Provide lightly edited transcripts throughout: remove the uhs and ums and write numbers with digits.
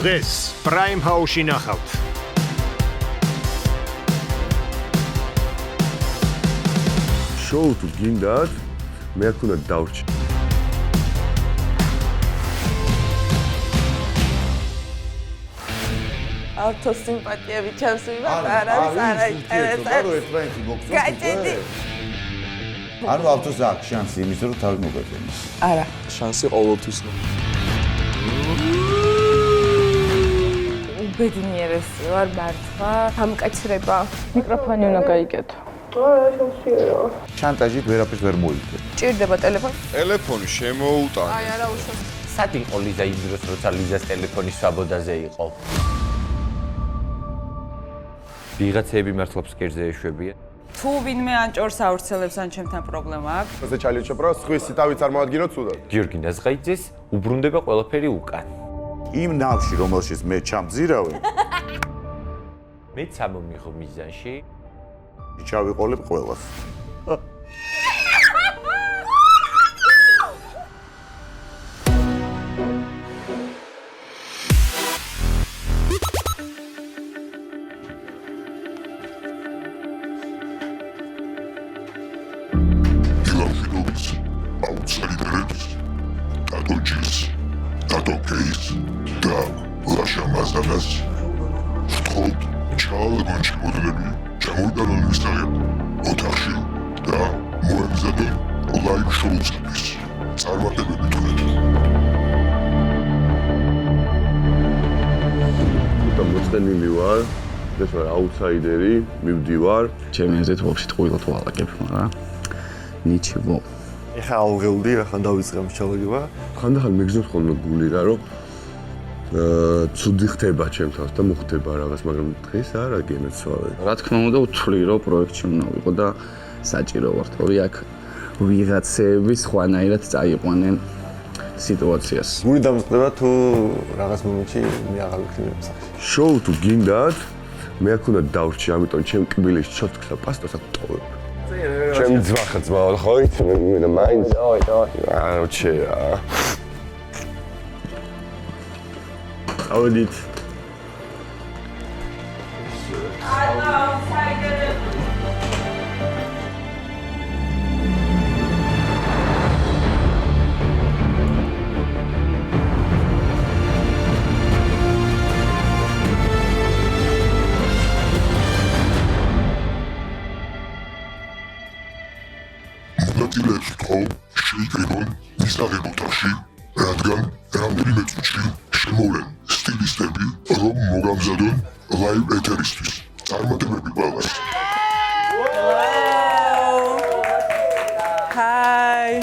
დღეს Prime House-ში ნახავთ. შოუ თუ გინდათ, მე აქ უნდა დავრჩი. ავთო სიმპათიები ჩავს ვიღაც არა ინტერესებს. გაჭედი. ანუ ავთოს აქვს შანსი იმის რომ თავი მოგეწონოს. არა. შანსი ყოველთვის. ბედნიერესი ვარ მართლა. გამკაცრება. მიკროფონი უნდა გაიგეთო. შანტაჟით ვერაფერს ვერ მოიგებ. ჭირდება ტელეფონი? ტელეფონი შემოუტანე. აი არა უშავს. სად იყო ლიზა იმ დროს, როცა ლიზას ტელეფონი სვაბოდაზე იყო? ვიღაცები მართლა ფსკერზე ეშვებიან. თუ ვინმე ან ჭორს ავრცელებს ან ჩემთან პრობლემა აქვს. ასე ჩალიჩო პრო სხვისი თავი წარმოადგინოთ ცუდად. გიორგი ნაზღაიძეს უბრუნდება ყველაფერი უკან. იმ ნავში რომელშიც მე ჩამძირავე, მეც ამომიღო მიზანში. ჩავიყოლებ ყველას. მოწყენილი ვარ, ეს ვარ აუთსაიდერი, მივდივარ. ჩემი აზრით ვაფშე ყველად ვალაგებ, მაგრამ ნიჩივო. ეხა ავღელდი, ახლა დავიწყე ამ ჩალაგება. ხანდახან მეგზნობს ხოლმე გული რა, რომ ცუდი ხდება ჩემთავს და მოხდება რაღაც, მაგრამ დღეს არა გემეცვალე. რა თქმა უნდა, ვთვლი რომ პროექტში უნდა ვიყო და საჭირო ვარ, თორე აქ ვიღაცები სხვანაირად წაიყვანენ სიტუაციას. გული დამწყდება თუ რაღაც მომენტში მე აღარ ვიქნები მსახში. შოუ თუ გინდათ, მე აქ უნდა დავრჩი, ამიტომ ჩემ კბილში ჩოთქს და პასტას ატოვებ. ჩემი ძვახა ძმაო, ხო იცი მე და მაინც. აა, ჩეა. ავედით. ნაწილებს თქო შეიკრიბონ მისაღებ ოთახში, რადგან რამდენიმე წუთში შემოვლენ სტილისტები, რომ მოგამზადონ ლაივ ეთერისთვის. წარმატებები ყველას. ჰაი.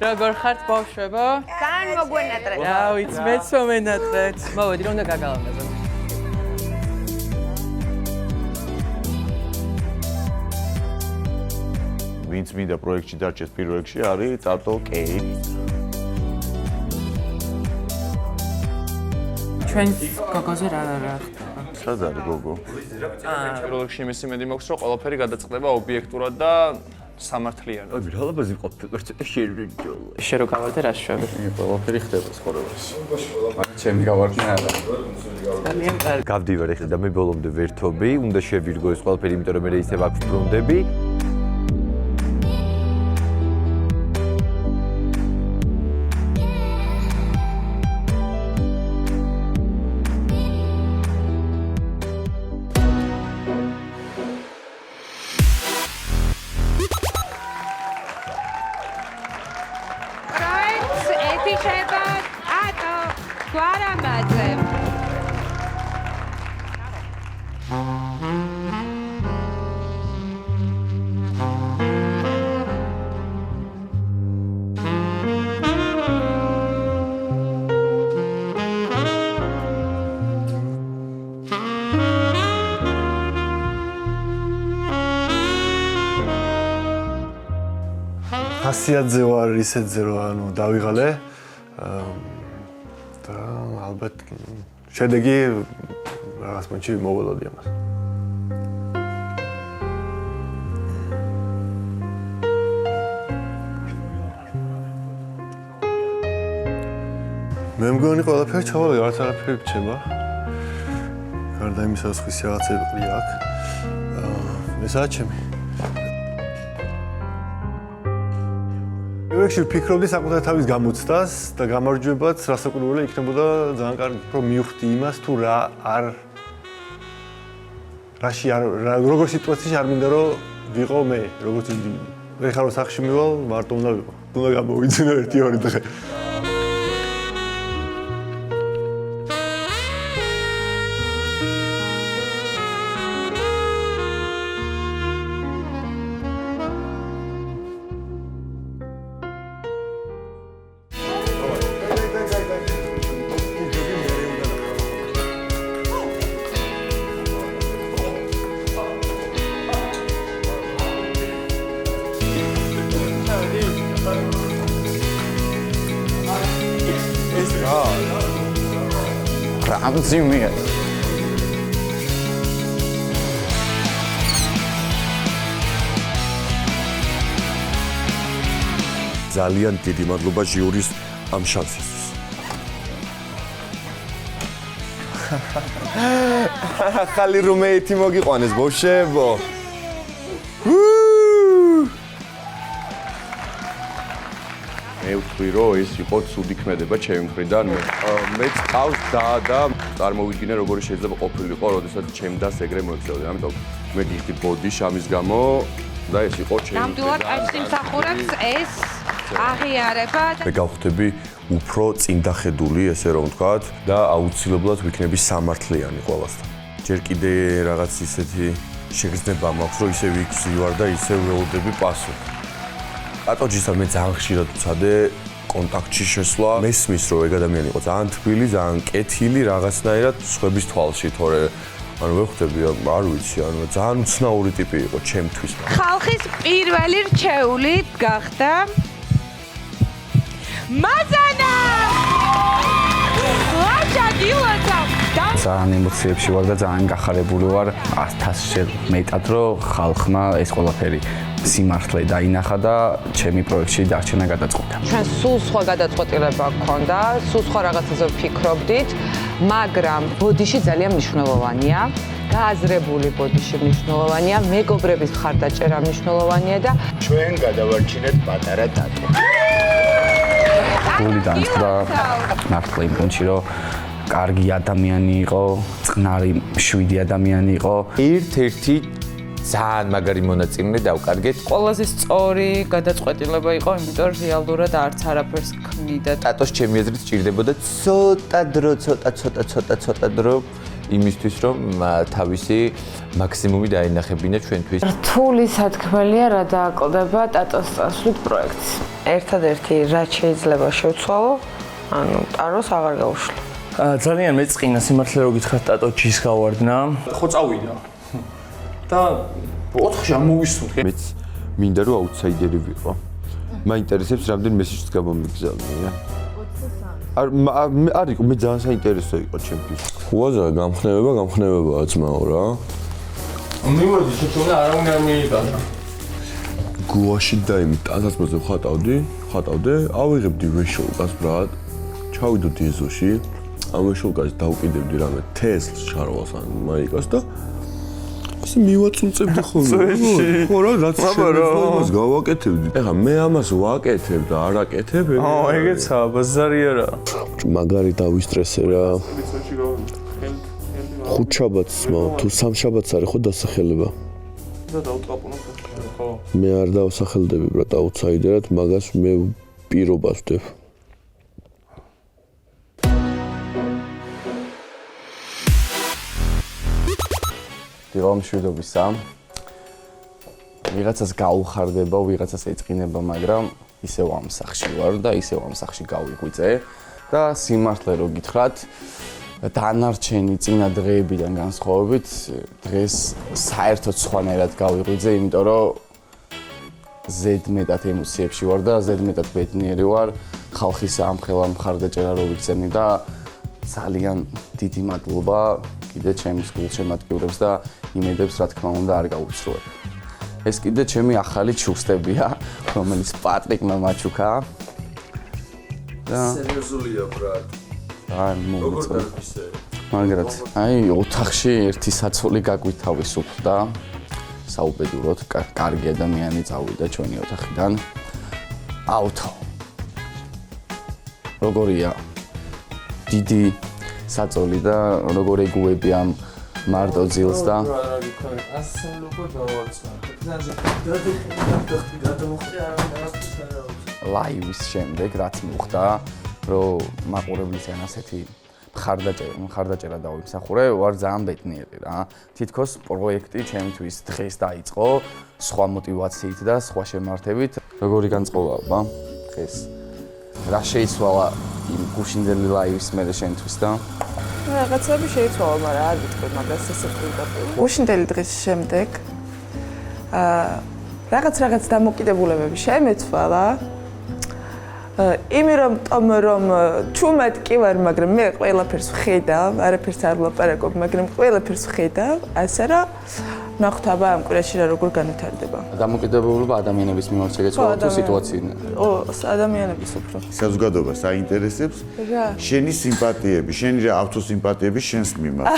როგორ ხართ ბავშვებო? ძალიან მოგვენატრეთ. რა ვიცი, მეც მომენატრეთ. მოვედი რომ და გაგალავდეთ. ვინც მინდა პროექტში დარჩეს პირველ რიგში არის წარტო კეი. ჩვენ გოგოზე რა ხდება? სად არის გოგო? პირველ რიგში იმის იმედი მაქვს, რომ ყველაფერი გადაწყდება ობიექტურად და სამართლიანად. აი, რა ლაბაზი ყოფილი ცოტა შეერჯოლა. შენ რო გავარდე რა შვები? ყველაფერი ხდება ცხოვრებაში. მაგრამ ჩემი გავარდნა არა. ძალიან კარგი. გავდივარ ეხლა და მე ბოლომდე ვერთობი, უნდა შევირგო ეს ყველაფერი, იმიტომ რომ მე ისევ აქ ვბრუნდები. ხასიათზე ვარ ისეთზე რომ ანუ დავიღალე და ალბათ შედეგი რაღაც მომენტში მოველოდი ამას. მე მგონი ყველაფერი ჩავალე, არც არაფერი რჩება. გარდა იმისა, სხვისი რაღაცები აქვს. ესაა ჩემი. პირველში ვფიქრობდი საკუთარ თავის გამოცდას და გამარჯვებაც რასაკვირველია იქნებოდა ძალიან კარგი, რომ მივხვდი იმას თუ როგორ სიტუაციაში არ მინდა რომ ვიყო მე, როგორც ინდივიდი. ეხლა რომ სახში მივალ, მარტო უნდა ვიყო. უნდა გამოვიძინო 1-2 დღე. Ramzimir. ძალიან დიდი მადლობა ჟიურის ამ შანსისთვის. ახალი რუმეითი მოგიყვანეს ბავშვებო. მე ვთქვი რომ ეს იყო ცუდი ქმედება ჩემი მხრიდან. მე წავს და წარმოვიდგინე როგორი შეიძლება ყოფილიყო, როდესაც ჩემ დას ეგრე მოექცეოდა. ამიტომ მე დიდი ბოდი შამის გამო და ეს იყო ჩემი. ნამდვილად არ სიმსახურებს ეს აღიარება და მე გავხდები უფრო წინდახედული, ესე რომ ვთქვათ, და აუცილებლად ვიქნები სამართლიანი ყველასთან. ჯერ კიდე რაღაც ისეთი შეგრძნება მაქვს, რომ ისე ვიქცივარ და ისე ველოდები პასუხს. ატოჯისთან მე ძალიან ხშირად ვცადე კონტაქტში შესვლა. მესმის რომ ეგ ადამიანი იყო ძალიან თბილი, ძალიან კეთილი რაღაცნაირად სხვების თვალში, თორე ანუ ვერ ხვდები, არ ვიცი, ანუ ძალიან უცნაური ტიპი იყო ჩემთვის. ხალხის პირველი რჩეული გახდა მაზანა! ლაჭა გილოცა! ძალიან ემოციებში ვარ და ძალიან გახარებული ვარ 100-ს მეტად რომ ხალხმა ეს ყველაფერი სიმართლე დაინახა და ჩემი პროექტში დარჩენა გადაწყვეტა. ჩვენ სულ სხვა გადაწყვეტილება გქონდა, სულ სხვა რაღაცაზე ვფიქრობდით, მაგრამ ბოდიში ძალიან მნიშვნელოვანია. გააზრებული ბოდიში მნიშვნელოვანია, მეგობრების მხარდაჭერა მნიშვნელოვანია და ჩვენ გადავარჩინეთ პატარა დატო. გული დაიწყდა მართლა იმ პუნქტში რომ კარგი ადამიანი იყო, წყნარი მშვიდი ადამიანი იყო. ერთ-ერთი ძალიან მაგარი მონაწილე დავკარგეთ. ყველაზე სწორი გადაწყვეტილება იყო, იმიტომ რომ რეალურად არც არაფერს ქმნიდა. ტატოს ჩემი აზრით სჭირდებოდა ცოტა დრო იმისთვის რომ თავისი მაქსიმუმი დაინახებინა ჩვენთვის. რთული სათქმელია რა დააკლდება ტატოს წასვლით პროექტს. ერთადერთი რაც შეიძლება შევცვალო, ანუ ტაროს აღარ გავუშვი. ძალიან მეწყინა სიმართლე რო გითხრათ ტატო ჯის გავარდნა. ხო წავიდა. და 4-ში ამოვისურვე. მეც მინდა რომ აუთსაიდერი ვიყო. მაინტერესებს რამდენი მესიჯს გამომიგზავნია. არ იყო, მე ძალიან საინტერესო იყო ჩემთვის. უაზა გამხნევებაა ძმაო რა. მივოდი შეჭონა არავინ არ მიიტანა. გუაში და იმ ტანსაცმელზე ხატავდე, ავიღებდი ვეშოლკას ბრატ. ჩავიდოდი ეზოში. ამ ვეშოლკას დავკიდებდი რამე თესლს ჩარვალს ან მაიკას და ისე მივაწუნწებდი ხოლმე. ხო რა, რაც შემიძლია გავაკეთებდი. ეხლა მე ამას ვაკეთებ და არ აკეთებ. ეგეცა ბაზარია რა. მაგარი დავისტრესე რა. ხუთშაბათს თუ სამშაბათს არის ხო დასახელება? და დავტყაპუნო ხო? მე არ დავსახელდები ბრატ აუთსაიდერად, მაგას მე პირობას ვდებ. დილამ მშვიდობისა. ვიღაცას გაუხარდება, ვიღაცას ეწყინება, მაგრამ ისევ ამ სახში ვარ და ისევ ამ სახში გავიღვიძე და სიმართლე რო გითხრათ, დანარჩენი წინა დღეებიდან განსხვავებით, დღეს საერთოდ სხვანაირად გავიღვიძე, იმიტომ რომ ზედმეტად ემოციებში ვარ და ზედმეტად ბედნიერი ვარ ხალხის ამხელა მხარდაჭერა რო ვიქცენი და ძალიან დიდი მადლობა კიდე ჩემს გულშემატკივრებს და იმედებს, რა თქმა უნდა, არ გაუცრუებ. ეს კიდე ჩემი ახალი ჩუქსტებია, რომელიც პატრიკმა მაჩუქა. და სერიოზულია ბრატ. ან მოგწონს. როგორ მაგრამ აი ოთახში ერთი საცოლი გაგვითავისუფლდა საუბედუროდ კარგი ადამიანი წავიდა ჩვენი ოთახიდან აუთო როგორია დიდი საწოლი და როგორ ეგუები ამ მარტო ძილს და ლაივის შემდეგ რაც მოხდა რომ მაყურებლისგან ასეთი მხარდაჭერა დავიმსახურე ვარ ძალიან ბედნიერი რა თითქოს პროექტი ჩემთვის დღეს დაიწყო სხვა мотивაციით და სხვა შემართებით როგორი განწყობაა დღეს რა შეიცვალა იმ გუშინდელი ლაივის მერე შენთვის და რაღაცები შეიცვალა მაგრამ არ ვიტყვი მაგას ესე ვიტყვი გუშინდელი დღის შემდეგ რაღაც დამოკიდებულებები შემეცვალა იმიტომ რომ ჩუმად კი ვარ, მაგრამ მე ყველაფერს ვხედავ, არაფერს არ ვლაპარაკობ, მაგრამ ყველაფერს ვხედავ, ასე რომ ნახოთ აბა ამ კვირაში რა როგორ განვითარდება. დამოკიდებულება ადამიანების მიმართ შეგეცვალა თუ სიტუაციიდან? ადამიანების უფრო. საზოგადოება საინტერესებს შენი სიმპათიები, შენი რა ავტოსიმპათიები შენს მიმართ.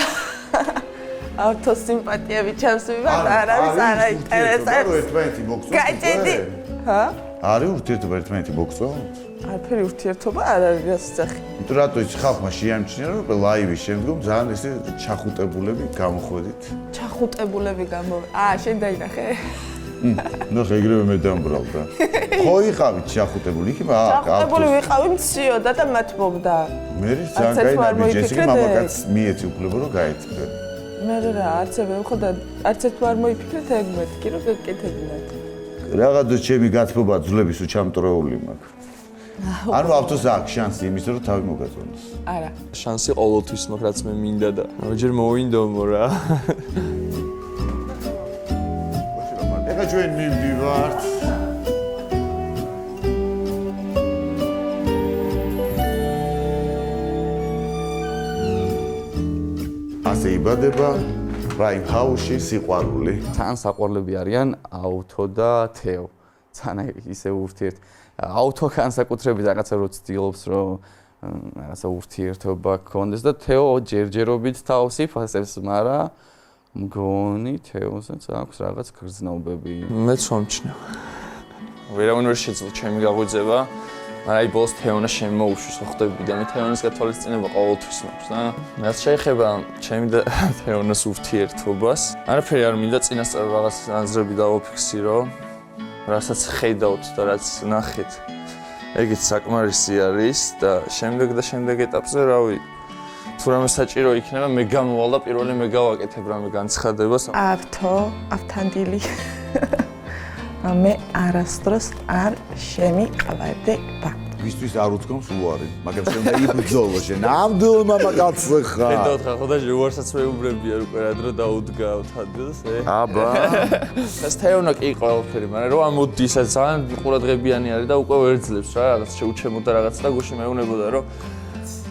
ავტოსიმპათიები ჩემს მიმართ არავის არ აინტერესებს. ერთმანეთი მოგწონს? გაჭედი. ჰა? არის ურთიერთობა ერთმანეთი მოგწონს? არაფერი ურთიერთობა არ არის გასწახი. იმიტომ რატო ის ხალხმა შეამჩნია რომ ლაივის შემდგომ ძალიან ესე ჩახუტებულები გამოხვედით. ჩახუტებულები შენ დაინახე? ნუ ეგრევე მე დამბრალდა. ხო იყავით ჩახუტებული, იქნება ჩახუტებული ვიყავი მციოდა და მათბობდა. მე ძალიან კაი ჯესიკა მამაკაც მიეცი უფლება რომ გაეწფე. მე რა არც მე ხოდა არც ერთ არ მოიფიქრეთ ეგ მეთქი რომ გეკეთებინათ. რაღაცა ჩემი გათბობა ძლების უჩამტრეული მაქვს. ანუ ავტოს აქვს შანსი იმის რომ თავი მოგაწონოს. არა. შანსი ყოველთვის მაქვს რაც მე მინდა და ჯერ მოვინდომო რა. ეხლა ჩვენ მივდივართ. ასე იბადება პრაიმ ჰაუსში სიყვარული. თან საყვარლები არიან აუთო და თეო. თან ისე ურთიერთ აუთო განსაკუთრებით რაღაცა რო ცდილობს რომ რაღაცა ურთიერთობა გქონდეს და თეო ჯერჯერობით თავს იფასებს, მაგრამ მგონი თეოსაც აქვს რაღაც გრძნობები. მეც ვამჩნევ. ვერავინ ვერ შეძლო ჩემი გაღვიძება, მაგრამ აი ბოლოს თეონა შემოუშვს ხვდები და მე თეონას გათვალისწინება ყოველთვის მაქვს და რაც შეეხება ჩემი და თეონას ურთიერთობას, არაფერი არ მინდა წინასწარ რაღაც აზრები დავაფიქსირო. რასაც ხედავთ და რაც ნახეთ, ეგეც საკმარისი არის და შემდეგ ეტაპზე, რავი, თუ რამე საჭირო იქნება, მე გამოვალ და პირველი მე გავაკეთებ რამე განცხადებას. ავთანდილი. მე არასდროს არ შემიყვარდება. ვისთვის არ უძგავს უარი, მაგრამ შენ და იბრძოლო შენ. ნამდვილ მამაკაცი ხარ. ხედავთ ხა ხოდა უარსაც მეუბრებია რო რა დრო დაუდგავთ ადგილს, აბა. ეს თეონა კი ყველაფერი, მაგრამ რო ამოდი ისაც ძალიან ყურადღებიანი არის და უკვე ვერ ძლებს რა, რაღაც შეუჩემოდა რაღაც და გუშინ მეუნებოდა რომ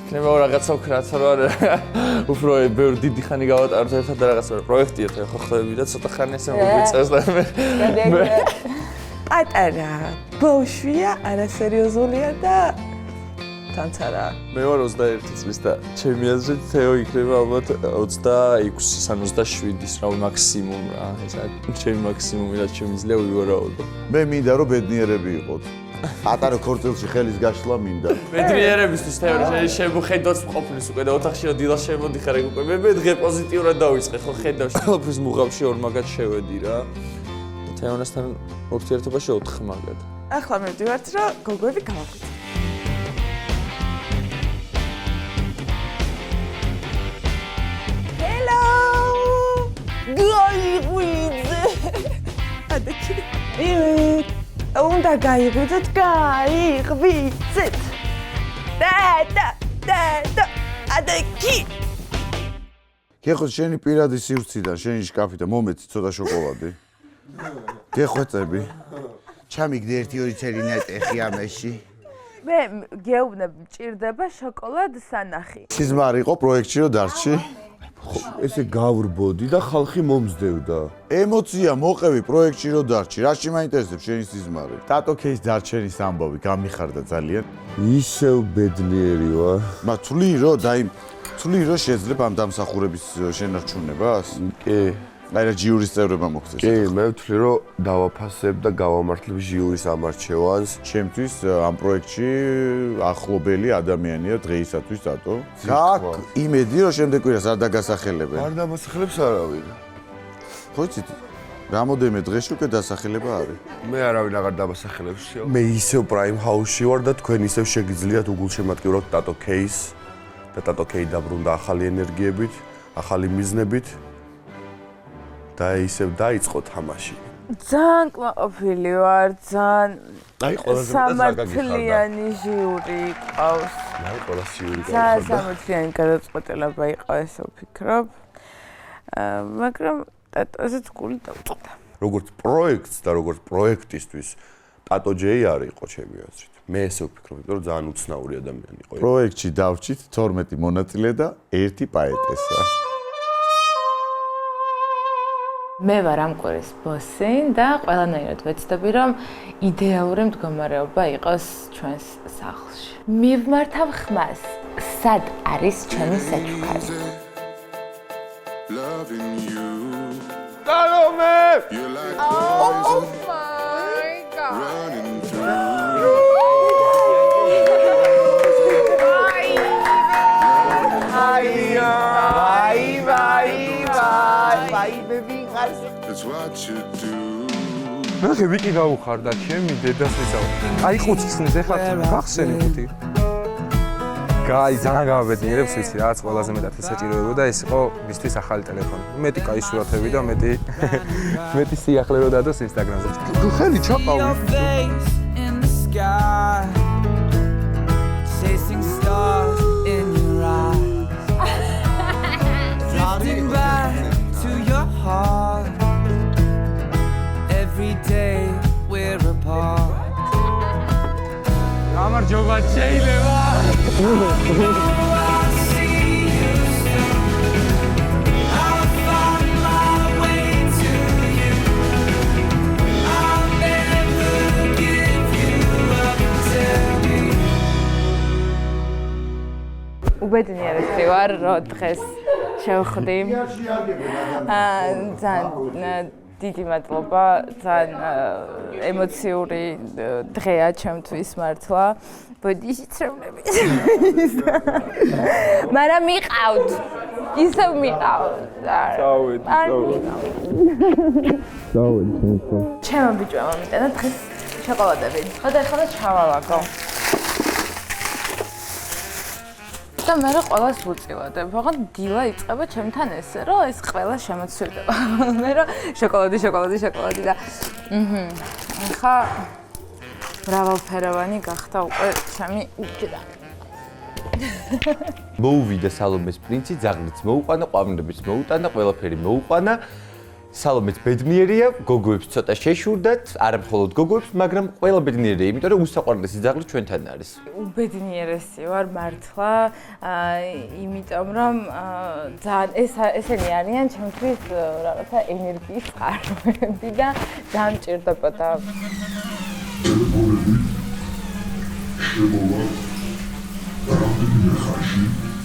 იქნება რაღაცა ვქრათ რომ უფრო ბევრი დიდი ხანი გავატაროთ ერთად და რაღაც პროექტია ხო ხდები და ცოტა ხანი ესე მოგვიწევს და მე პატარა ბავშვია, არასერიოზულია და თანც არა. მე ვარ 21 წლის და ჩემი აზრით თეო იქნება ალბათ 26-ის ან 27-ის რავი მაქსიმუმ რა. ეს არის ჩემი მაქსიმუმი რაც შემიძლია ვივარაუდო. მე მინდა რომ ბედნიერები იყოთ. პატარა ქორწილში ხელის გაშლა მინდა. ბედნიერებისთვის თეო შემოხედოთ ყოფნის უკვე და ოთახში რომ დილას შემოდიხარ ეგ უკვე მე დღე პოზიტიურად დავიწყე ხო ხედავ ყველაფრის მუღამში ორმაგად შევედი რა. თეონასთან ურთიერთობაში 4 მაგად. ახლა მივდივართ რომ გოგოები გავაგვიძე. ჰელო! გაიღვიძე. ადაკი. უნდა გაიღვიძეთ, გაიღვიძეთ. და ადაკი. გეხოთ შენი პირადი სივრციდან, შენი შკაფიდან მომეცი ცოტა შოკოლადი. გეხვეწები. ჩამიგდე 1-2 წელი ნეტეხი ამაში. მე გეუბნებ მჭირდება შოკოლად სანახი. სიზმარი იყო პროექტში რომ დარჩი. ესე გავრბოდი და ხალხი მომზდევდა. ემოცია მოყევი პროექტში რომ დარჩი. რაში მაინტერესებს შენი სიზმარი? ტატო ქეის დარჩენის ამბავი გამიხარდა ძალიან. ისევ ბედნიერი ვარ. თვლი რომ შეძლებ ამ დამსახურების შენარჩუნებას? კი. აი რა ჟიურის წევრებმა მოხდეს. კი, მე ვთვლი რომ დავაფასებ და გავამართლებ ჟიურის ამარჩევანს. ჩემთვის ამ პროექტში ახლობელი ადამიანია დღეისათვის ტატო. გაქვს იმედი რომ შემდეგ კვირას არ დაგასახელებენ. არ დამასახელებს არავინ. ხო იცით? რამოდენიმე დღეში უკვე დასახელება არის. მე არავინ აღარ დამასახელებს. მე ისევ პრაიმ ჰაუსში ვარ და თქვენ ისევ შეგიძლიათ უგულშემატკივროთ ტატო ქეის და ტატო ქეი დაბრუნდა ახალი ენერგიებით, ახალი მიზნებით. და ისევ დაიწყო თამაში. ძალიან კმაყოფილი ვარ, ძალიან აი ყველაზე მეტად რა გაგიხარდა? სამართლიანი ჟიური ყავს. აი ყველაზე ჟიური ძალიან სამართლიანი გადაწყვეტილება იყო ესე ვფიქრობ. მაგრამ ტატოზეც გული დავწყდა. როგორც პროექტს და როგორც პროექტისთვის ტატო ჯეი არ იყო ჩემი აზრით. მე ესე ვფიქრობ, იმიტომ რომ ძალიან უცნაური ადამიანი იყო. პროექტში დავრჩით 12 მონაწილე და 1 პაეტესა. მე ვარ ამ კვირის ბოსი და ყველანაირად ვეცდები რომ იდეალური მდგომარეობა იყოს ჩვენს სახლში. მივმართავ ხმას, სად არის ჩემი საჩუქარი? დალომე! Oh my god. ნახე ვიკი გაუხარდა ჩემი დედას ვისაუბრე. აი ხუცისნის ეხლა გახსენებდი. გაი ძალიან გავაბედნიერებს ვიცი რაც ყველაზე მეტად ესაჭიროებოდა ეს იყო მისთვის ახალი ტელეფონი. მეტი კაი სურათები და მეტი სიახლე რო დადოს ინსტაგრამზე. ხელი ჩაყავი. გამარჯობა შეიძლება. უბედნიერესი ვარ, რომ დღეს შევხვდი. ძალიან დიდი მადლობა, ძალიან ემოციური დღეა ჩემთვის მართლა. ბოდიშიც რომ ნების. მაგრამ მიყავთ. ისევ მიყავთ. ჩემო ბიჭო მომიტანა დღეს შოკოლადები. ხოდა ჩავალაგო. და მე რა ყველას ვუწილადებ. ვაღარ დილა იწყება ჩემთან ესე, რომ ეს ყველა შემოცვირდება. მე რა შოკოლადი და ხა მრავალფეროვანი გახდა უკვე ჩემი უჯრა. მოუვიდა სალომეს პრინცი, ძაღლიც მოუყვანა, ყვავილებიც მოუტანა, ყველაფერი მოუყვანა. სალომეც ბედნიერია, გოგოებს ცოტა შეშურდათ, არა მხოლოდ გოგოებს, მაგრამ ყველა ბედნიერია, იმიტომ რომ უსაყვარლესი ძაღლი ჩვენთან არის. უბედნიერესი ვარ მართლა, იმიტომ რომ ძალიან ესენი არიან ჩემთვის რაღაცა ენერგიის წყაროები და ძალიან მჭირდებოდა.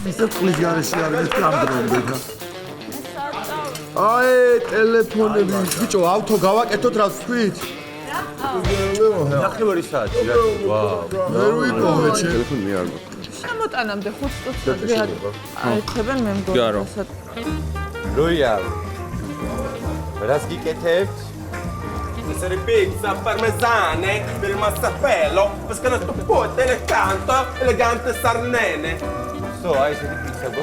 ესე წყლის გარეშე არის ამდრომდე და აი ტელეფონები ბიჭო ავთო გავაკეთოთ რა ვთქვით? ნახევარი საათი რა. ვაუ. მე ვიპოვე ტელეფონი არ მაქვს. შემოტანამდე 5 წუთს ადრე აერთებენ მე მგონი. როიალ. რას გიკეთებთ? Essere pizza parmesane per il massafello, perché non sto pote le canto, elegante sarnene. So, hai sentito pizza go?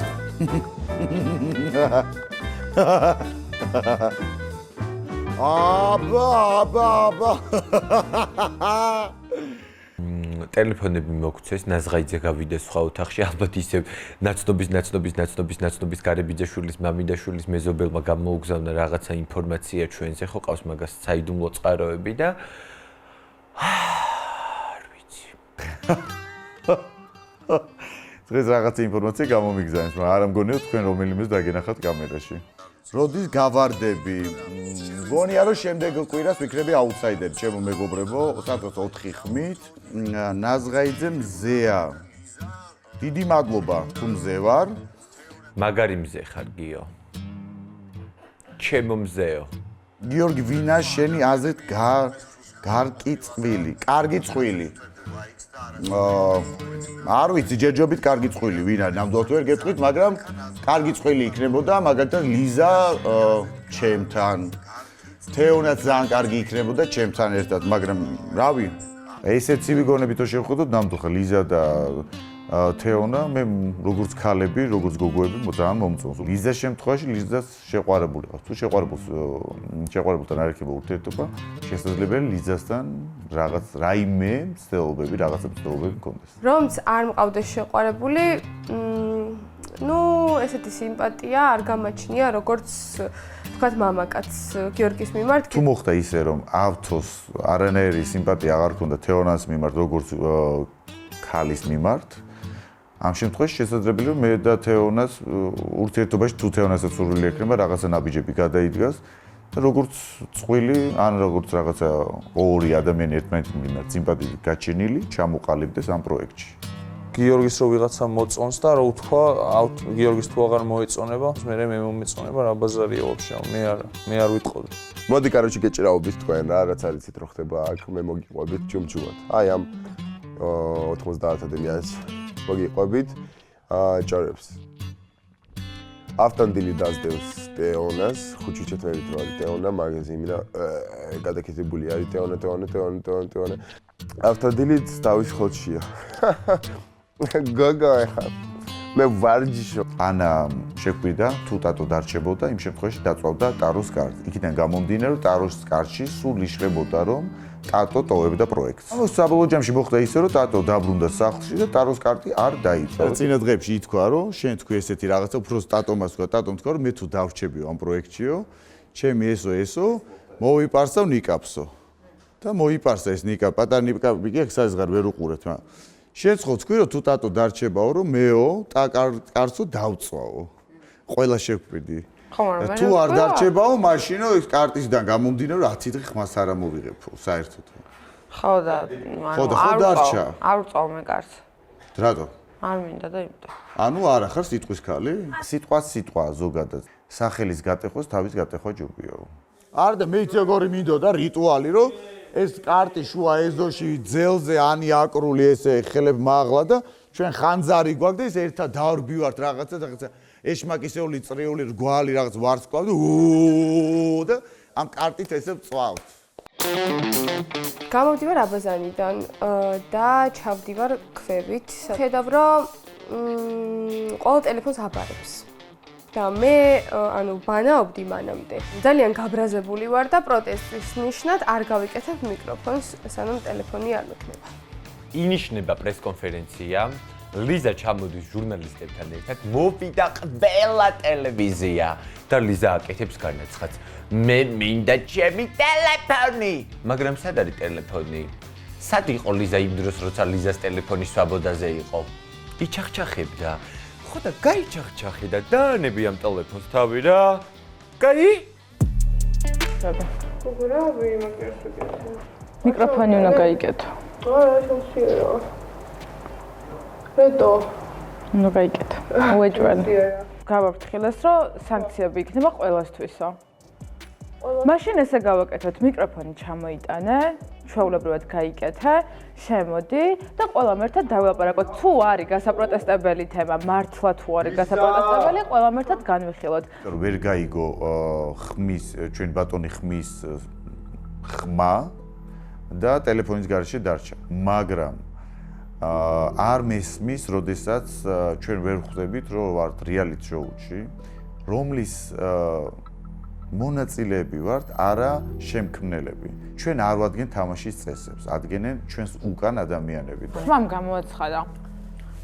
აბა. ტელეფონები მოგცეს, ნაზღაიძე გავიდა სხვა ოთახში, ალბათ ისევ ნაცნობის გარებიძაშვილის, მამიდაშვილის მეზობელმა გამოუგზავნა რაღაცა ინფორმაცია ჩვენზე, ხო ყავს მაგას საიდუმლო წყაროები და არ ვიცი. დღეს რაღაც ინფორმაცია გამომიგზავნეს, მაგრამ არ მგონია თქვენ რომელიმეს დაგენახათ კამერაში. როდის გავარდები? მგონია რომ შემდეგ კვირას ვიქნები აუთსაიდერი, ჩემო მეგობრებო, სადღაც 4 ხმით. ნაზღაიძე მზეა. დიდი მადლობა თუ მზე ვარ. მაგარი მზე ხარ გიო. ჩემო მზეო. გიორგი ვინა შენი აზრით გარკი წვილი, კარგი წვილი. არ ვიცი, ჯერჯობით კარგი წვილი ვინა, ნამდვილად ვერ გეტყვით, მაგრამ კარგი წვილი იქნებოდა, მაგალითად ლიზა ჩემთან. თეონაც ძალიან კარგი იქნებოდა ჩემთან ერთად, მაგრამ რავი, ესეც ცივი გონებითო შევხვდოთ ნამდვილად ლიზა და თეონა მე როგორც ქალები, როგორც გოგოები ძალიან მომწონს. ლიზას შემთხვევაში ლიზას შეყვარებული ვარ. თუ შეყვარებულთან არ ეხება ურთიერთობა, შესაძლებელი ლიზასთან რაღაც რაიმე მცდელობები, რაღაცა მცდელობები მქონდეს. რომც არ მყავდეს შეყვარებული, ესეთი სიმპათია არ გამაჩნია, როგორც თქვათ მამაკაც გიორგის მიმართ. თუ მოხდა ისე, რომ ავთოს არანაირი სიმპათია აღარ ქონდა თეონას მიმართ, როგორც ქალის მიმართ, ამ შემთხვევაში შესაძლებელია მე და თეონას ურთიერთობაში თუ თეონასაც სურვილი ექნება რაღაცა ნაბიჯები გადაიდგას და როგორც წყვილი ან როგორც რაღაცა ორი ადამიანი ერთმანეთის მიმართ სიმპათიით გაჩენილი ჩამოყალიბდეს ამ პროექტში. გიორგის რო ვიღაცა მოწონს და რო უთქვა, გიორგის თუ აღარ მოეწონება, მე მომეწონება რა ბაზარია ვაფშე, მე არ ვიტყოდი. მოდი კაროჩი გეჭრაობით თქვენ რა, რაც არიცით რო ხდება აქ, მე მოგიყვებით ჯუმჯუმად. აი ამ 90 ადამიანს მოგიყვებით ჭორებს. ავტანდილი დასდევს თეონას, ხუჩიჩეთ მე ვიტყვი თეონა მაგაზინი და გადაკეთებული არის თეონა. ავტანდილი თავის ხოჩია. გოგო ეხა. მე ვარჯიშო. ანა შეკვიდა, თუ ტატო დარჩებოდა, იმ შემთხვევაში დაწვავდა ტაროს კარტს. იქიდან გამომდინარე, რომ ტაროს კარტში სულ იშლებოდა, რომ ტატო ტოვებდა პროექტს. საბოლოო ჯამში მოხდა ისე, რომ ტატო დაბრუნდა სახლში და ტაროს კარტი არ დაიწვა. წინა დღეებში ითქვა, რომ შენ თქვი ესეთი რაღაცა, უბრალოდ ტატომას თქვა, ტატომ თქვა, რომ მე თუ დავრჩებიო ამ პროექტშიო, ჩემი ესო, მოვიპარსავ ნიკაპსო. და მოიპარსა ეს ნიკაპ, პატარა ნიკაპი კი აქ საზღარ ვერ უყურეთ, მაგრამ შენ ხო თქვი, რომ თუ ტატო დარჩებაო, რომ მეო კარტსო დავწვაო. ყველა შეგვიდი. თუ არ დარჩებაო, მაშინო ეს კარტისგან გამომდინარე 10 დღე ხმას არ ამოვიღებო, საერთოდ. ხო და დარჩა. არ ვწავ მე კარტს. რატო? არ მინდა და იმიტომ. ანუ არა ხარ სიტყვის ქალი? სიტყვა ზოგადად. სახელის გატეხოს თავის გატეხვა ჯობიაო. არ და მეც როგორი მინდოდა რიტუალი, რომ ეს კარტი შუა ეზოში ძელზე ანი აკრული ესე ხელებ მაღლა და ჩვენ ხანძარი გვაქვს და ეს ერთად დავრბივართ რაღაცა ეშმაკისეული წრიული რგვალი რაღაც ვარსკვლავ და ამ კარტით ესე ვწვავთ. გამოვდივარ აბაზანიდან და ჩავდივარ ქვევით. ხედავ რომ ყველა ტელეფონს აბარებს. და მე ბანაობდი მანამდე. ძალიან გაბრაზებული ვარ და პროტესტის ნიშნად არ გავიკეთებ მიკროფონს, სანამ ტელეფონი არ მექნება. ინიშნება პრესკონფერენცია. ლიზა ჩამოდის ჟურნალისტებთან ერთად, მოვიდა ყველა ტელევიზია და ლიზა აკეთებს განაცხადს. მე მინდა ჩემი ტელეფონი. მაგრამ სად არის ტელეფონი? სად იყო ლიზა იმ დროს, როცა ლიზას ტელეფონი სვაბოდაზე იყო? იჩახჩახებდა. ხო და გაიჩახჩახე და დაანები ამ ტელეფონს თავი რა. კაი? მიკროფონი უნდა გაიკეთო. შემსიერო. რეტო? უნდა გაიკეთო. უეჭველი. გავაფრთხილეს, რომ სანქციები იქნება ყველასთვისო. მაშინ ესე გავაკეთოთ, მიკროფონი ჩამოიტანე, ჩვეულებრივად გაიკეთე, შემოდი და ყველამ ერთად დავილაპარაკოთ. თუ არის გასაპროტესტებელი თემა, მართლა თუ არის გასაპროტესტებელი, ყველამ ერთად განვიხილოთ. ვერ გაიგო ხმის, ჩვენ ბატონი ხმის ხმა და ტელეფონის გარეშე დარჩა. მაგრამ არ მესმის, როდესაც ჩვენ ვერ ხვდებით, რომ ვართ რეალიტი შოუში, რომლის მონაწილეები ვართ, არა შემქმნელები. ჩვენ არ ვადგენთ თამაშის წესებს, ადგენენ ჩვენს უკან ადამიანები. ხმამ გამოაცხადა.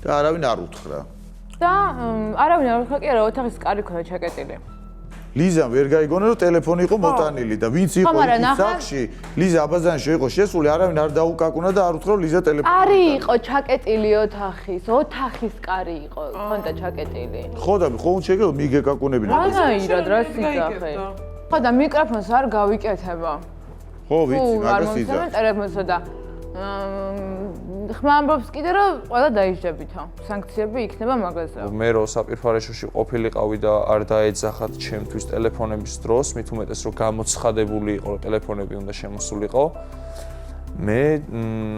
და არავინ არ უთხრა. და არავინ არ უთხრა, კი არა, ოთახის კარი ქონდა ჩაკეტილი. ლიზამ ვერ გაიგონა რომ ტელეფონი იყო მოტანილი და ვინც იყო იქ სახში ლიზა აბაზანში იყო შესული არავინ არ დაუკაკუნა და არ უთხრა რომ ლიზა ტელეფონი კარი იყო ჩაკეტილი ოთახის კარი იყო ხონდა ჩაკეტილი ხო და ხო უნდა შეგეო მიგეკაკუნებინა რანაირად რა სიძახე ხო და მიკროფონს არ გავიკეთება ხო ვიცი მაგას იზა ტელეფონსა და ხმა ამბობს კიდე რომ ყველა დაიჯდებითო სანქციები იქნება მაგაზე მე რო საპირფარეშოში ყოფილიყავი და არ დაეძახათ ჩემთვის ტელეფონების დროს მით უმეტეს რომ გამოცხადებული იყო რომ ტელეფონები უნდა შემოსულიყო მე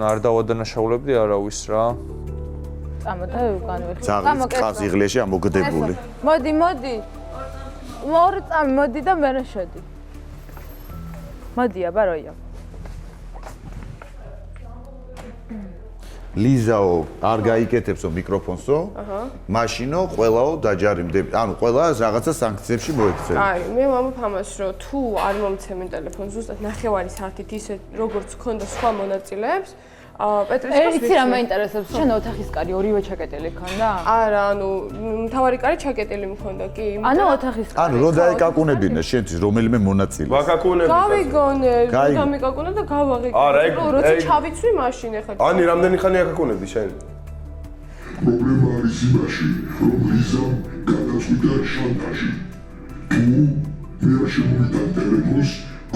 არ დავადანაშაულებდი არავის რა წამოდა განვიხილე წამოკლე ყავს იღლეში ამოგდებული მოდი მორი წამი მოდი და მე შედი მოდი აბაროია ლიზაო არ გაიკეთებსო მიკროფონსო მაშინო ყველაო დაჯარიმდები ანუ ყველა რაღაცა სანქციებში მოექცევი აი მე ვამბობ ამას რომ თუ არ მომცემენ ტელეფონს ზუსტად ნახევარი საათით ისე როგორც ქონდა სხვა მონაწილეებს პეტრისკას ვიცი რა მაინტერესებს შენ ოთახის კარი ორივე ჩაკეტილი ქონდა? არა, ანუ მთავარი კარი ჩაკეტილი მქონდა, კი. ანუ ოთახის კარი. ანუ რო დაეკაკუნებინა შენთვის რომელიმე მონაწილე. ვაკაკუნები. გავიგონე, გამიკაკუნა და გავაღიკე. არა, ეგ როცა ჩავიცვი მაშინ ახლა. ანი რამდენი ხანი აკაკუნებდი შენ? პრობლემა არის იმაში, რომ ლიზამ გადაწყვიტა შანტაჟი. თუ მე არ შემოვიდა ტელეფონს,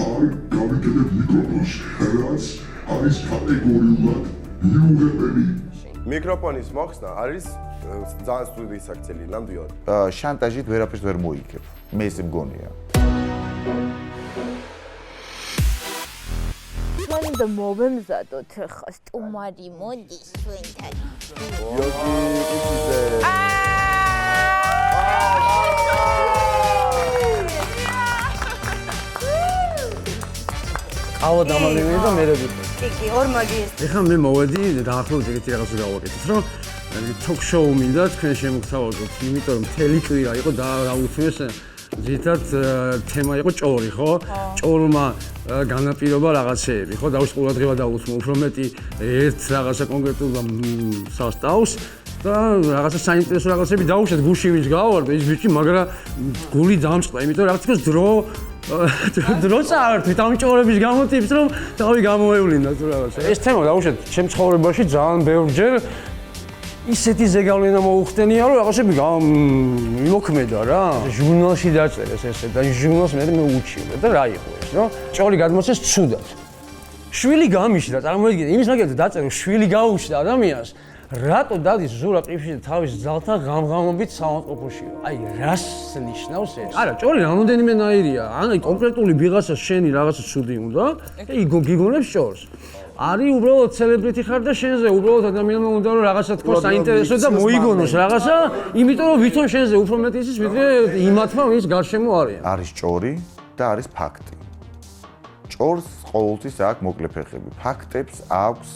არ გავიკეთებ მიკროფონს, რაც არის კატეგორიულად მიუღებელი. მიკროფონის მოხსნა არის ძალიან სტუდიის საქციელი, ნამდვილად. შანტაჟით ვერაფერს ვერ მოიგებ. მე ესე მგონია. მანდა მოვემზადოთ ხა სტუმარი მოდის ჩვენთან. იოგი იციდე. ავა დამალევია და მე რები. კი, ორმაგი. ეხლა მე მოვედი დაახლოებით ეგეთი რაღაცა გავაკეთეთ, რომ თოქ-შოუ მინდა თქვენ შემოგთავაზოთ, იმიტომ რომ მთელი კვირა იყო და აუცილებლად ზითად თემა იყო ჭორი, ხო? ჭორმა განაპირობა რაღაცეები, ხო? დავით ყურადღება დაუსმო უფრო მეტი ერთ რაღაცა კონკრეტულ სასტავს და რაღაცა საინტერესო რაღაცები დაუშვათ გუში ვინც გავარდა ის ბიჭი, მაგრამ გული დამწყდა, იმიტომ რაღაც ის დრო წაართვით ამ ჭორების გამოტიპს რომ თავი გამოევლინა თუ რაღაცა. ეს თემა დაუშვათ ჩემ ცხოვრებაში ძალიან ბევრჯერ ისეთი ზეგავლენა მოუხდენია რომ რაღაცები მიმოქმედა რა. ჟურნალში დაწერეს ესე და ჟურნალს მე უჩივლე და რა იყო ეს, რომ ჭორი გადმოცეს ცუდად. შვილი გამიშდა, წარმოიდგინე, იმის მაგალითად დაწერო შვილი გაუშვდა ადამიანს. რატო დადის ზურა ყიფში და თავის ძალთან ღამღამობით საავადმყოფოში? აი, რას ნიშნავს ეს? არა, ჭორი რამოდენიმე ნაირია. ანუ კონკრეტული ვიღაცას შენი რაღაცა ცუდი უნდა, გიგონებს ჭორს. არის უბრალოდ სელებრიტი ხარ და შენზე უბრალოდ ადამიანმა უნდა რომ რაღაცა თქოს საინტერესო და მოიგონოს რაღაცა, იმიტომ რომ ვითომ შენზე უფრო მეტი იცის, ვიდრე იმათმა, ვინც გარშემო არიან. არის ჭორი და არის ფაქტი. ჭორს ყოველთვის აქვს მოკლე ფეხები. ფაქტებს აქვს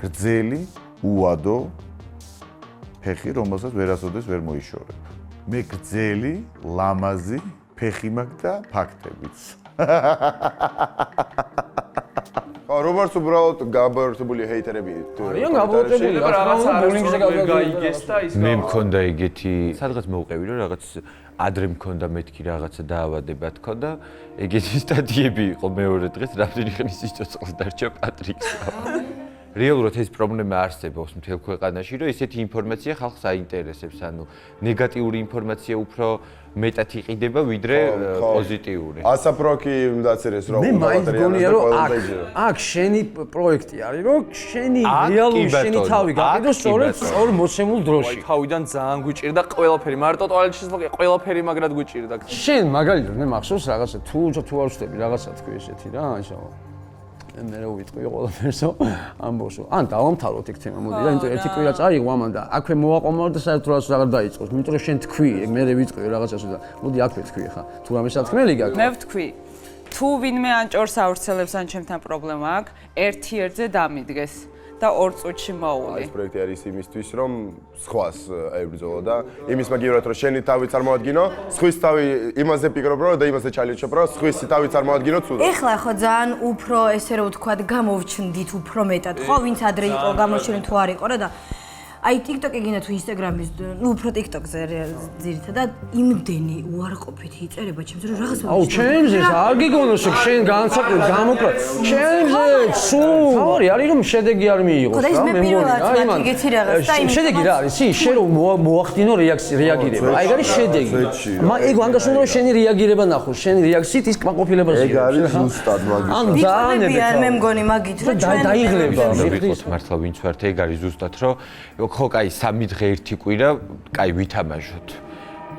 გრძელი, უადო ფეხი, რომელსაც ვერასოდეს ვერ მოიშორებ. მე გრძელი, ლამაზი ფეხი მაქვს და ფაქტებიც. როგორც უბრალოდ გაბორტებული ჰეიტერები არიან გაბორტებული და რაღაცა ბულინგზე გაიგეს და ის მე მქონდა ეგეთი სადღაც მოვყევი რომ რაღაც ადრე მქონდა მეთქი რაღაცა დაავადება თქონდა ეგეთი სტადიები იყო მეორე დღეს რამდენი ხნის სიცოცხლე დარჩა პატრიკს რეალურად ეს პრობლემა არსებობს მთელ ქვეყანაში რომ ესეთი ინფორმაცია ხალხს აინტერესებს ანუ ნეგატიური ინფორმაცია უფრო მეტად იყიდება ვიდრე პოზიტიური. ასაფროქი დაწერეს რომ მე მაინც გონია რომ აქ შენი პროექტი არის რომ შენი რეალური შენი თავი გაყიდოს სწორედ სწორ მოცემულ დროში. თავიდან ძალიან გვიჭირდა ყველაფერი, მარტო ტუალეტში შესაძლოა ყველაფერი მაგრად გვიჭირდა. შენ მაგალითად მე მახსოვს რაღაცა თუ არ ვწდები რაღაცა თქვი ესეთი რა ისო მე რა ვიტყვი ყველაფერსო ამბოსო. ან დავამთავროთ ეგ თემა მოდი და იმიტომ ერთი კვირა წაიღო ამან და აქვე მოვაყომავ და საერთოდ აღარ დაიწყოს. იმიტომ რომ შენ თქვი მე ვიტყვი რაღაცასო და მოდი აქვე თქვი ხა. თუ რამე სათქმელი გაქვს. მე ვთქვი თუ ვინმე ან ჭორს აურცელებს ან ჩემთან პრობლემა აქვს, ერთ-ერთზე დამიდგეს და 2 წუთში მოუვli. ეს პროექტი არის იმისთვის, რომ სხვას ებრძოლო და იმის მაგივრად რომ შენი თავი წარმოადგინო, სხვის თავი იმაზე ფიქრობ რომ და იმაზე ჩალიჩობ რომ სხვისი თავი წარმოადგინო ცუდად. ეხლა ხო ძალიან უფრო ესე რომ ვთქვათ, გამოვჩნდით უფრო მეტად, ხო, ვინც ადრე იყო გამოჩენილი თუ არ იყო რა და აი TikTok-ი გინდა თუ Instagram-ის, ну უფრო TikTok-ზე ძირითადად იმდენი უარყოფით იწერება ჩემს რომ რაღაც აუ ჩემზე არ გიგონოს შენ განსაკუთრებით გამოკლა ჩემზე სულ თავი არის რომ შედეგი არ მიიღოს რა მე მგონი ეგეთი რაღაც და იმ შედეგი რა არის შენ რომ მოახდინო რეაგირება აი ეს არის შედეგი ეგ ვანგაშუნ რომ შენი რეაგირება ნახო შენი რეაქციით ის კმაყოფილებას ეგ არის ზუსტად მაგის ანუ დაანებეთ არ მე მგონი მაგით რომ ჩვენ დაიღლება ვიყოთ მართლა ვინც ვართ ეგ არის ზუსტად რომ ხო კაი 3 დღე 1 კვირა კაი ვითამაშოთ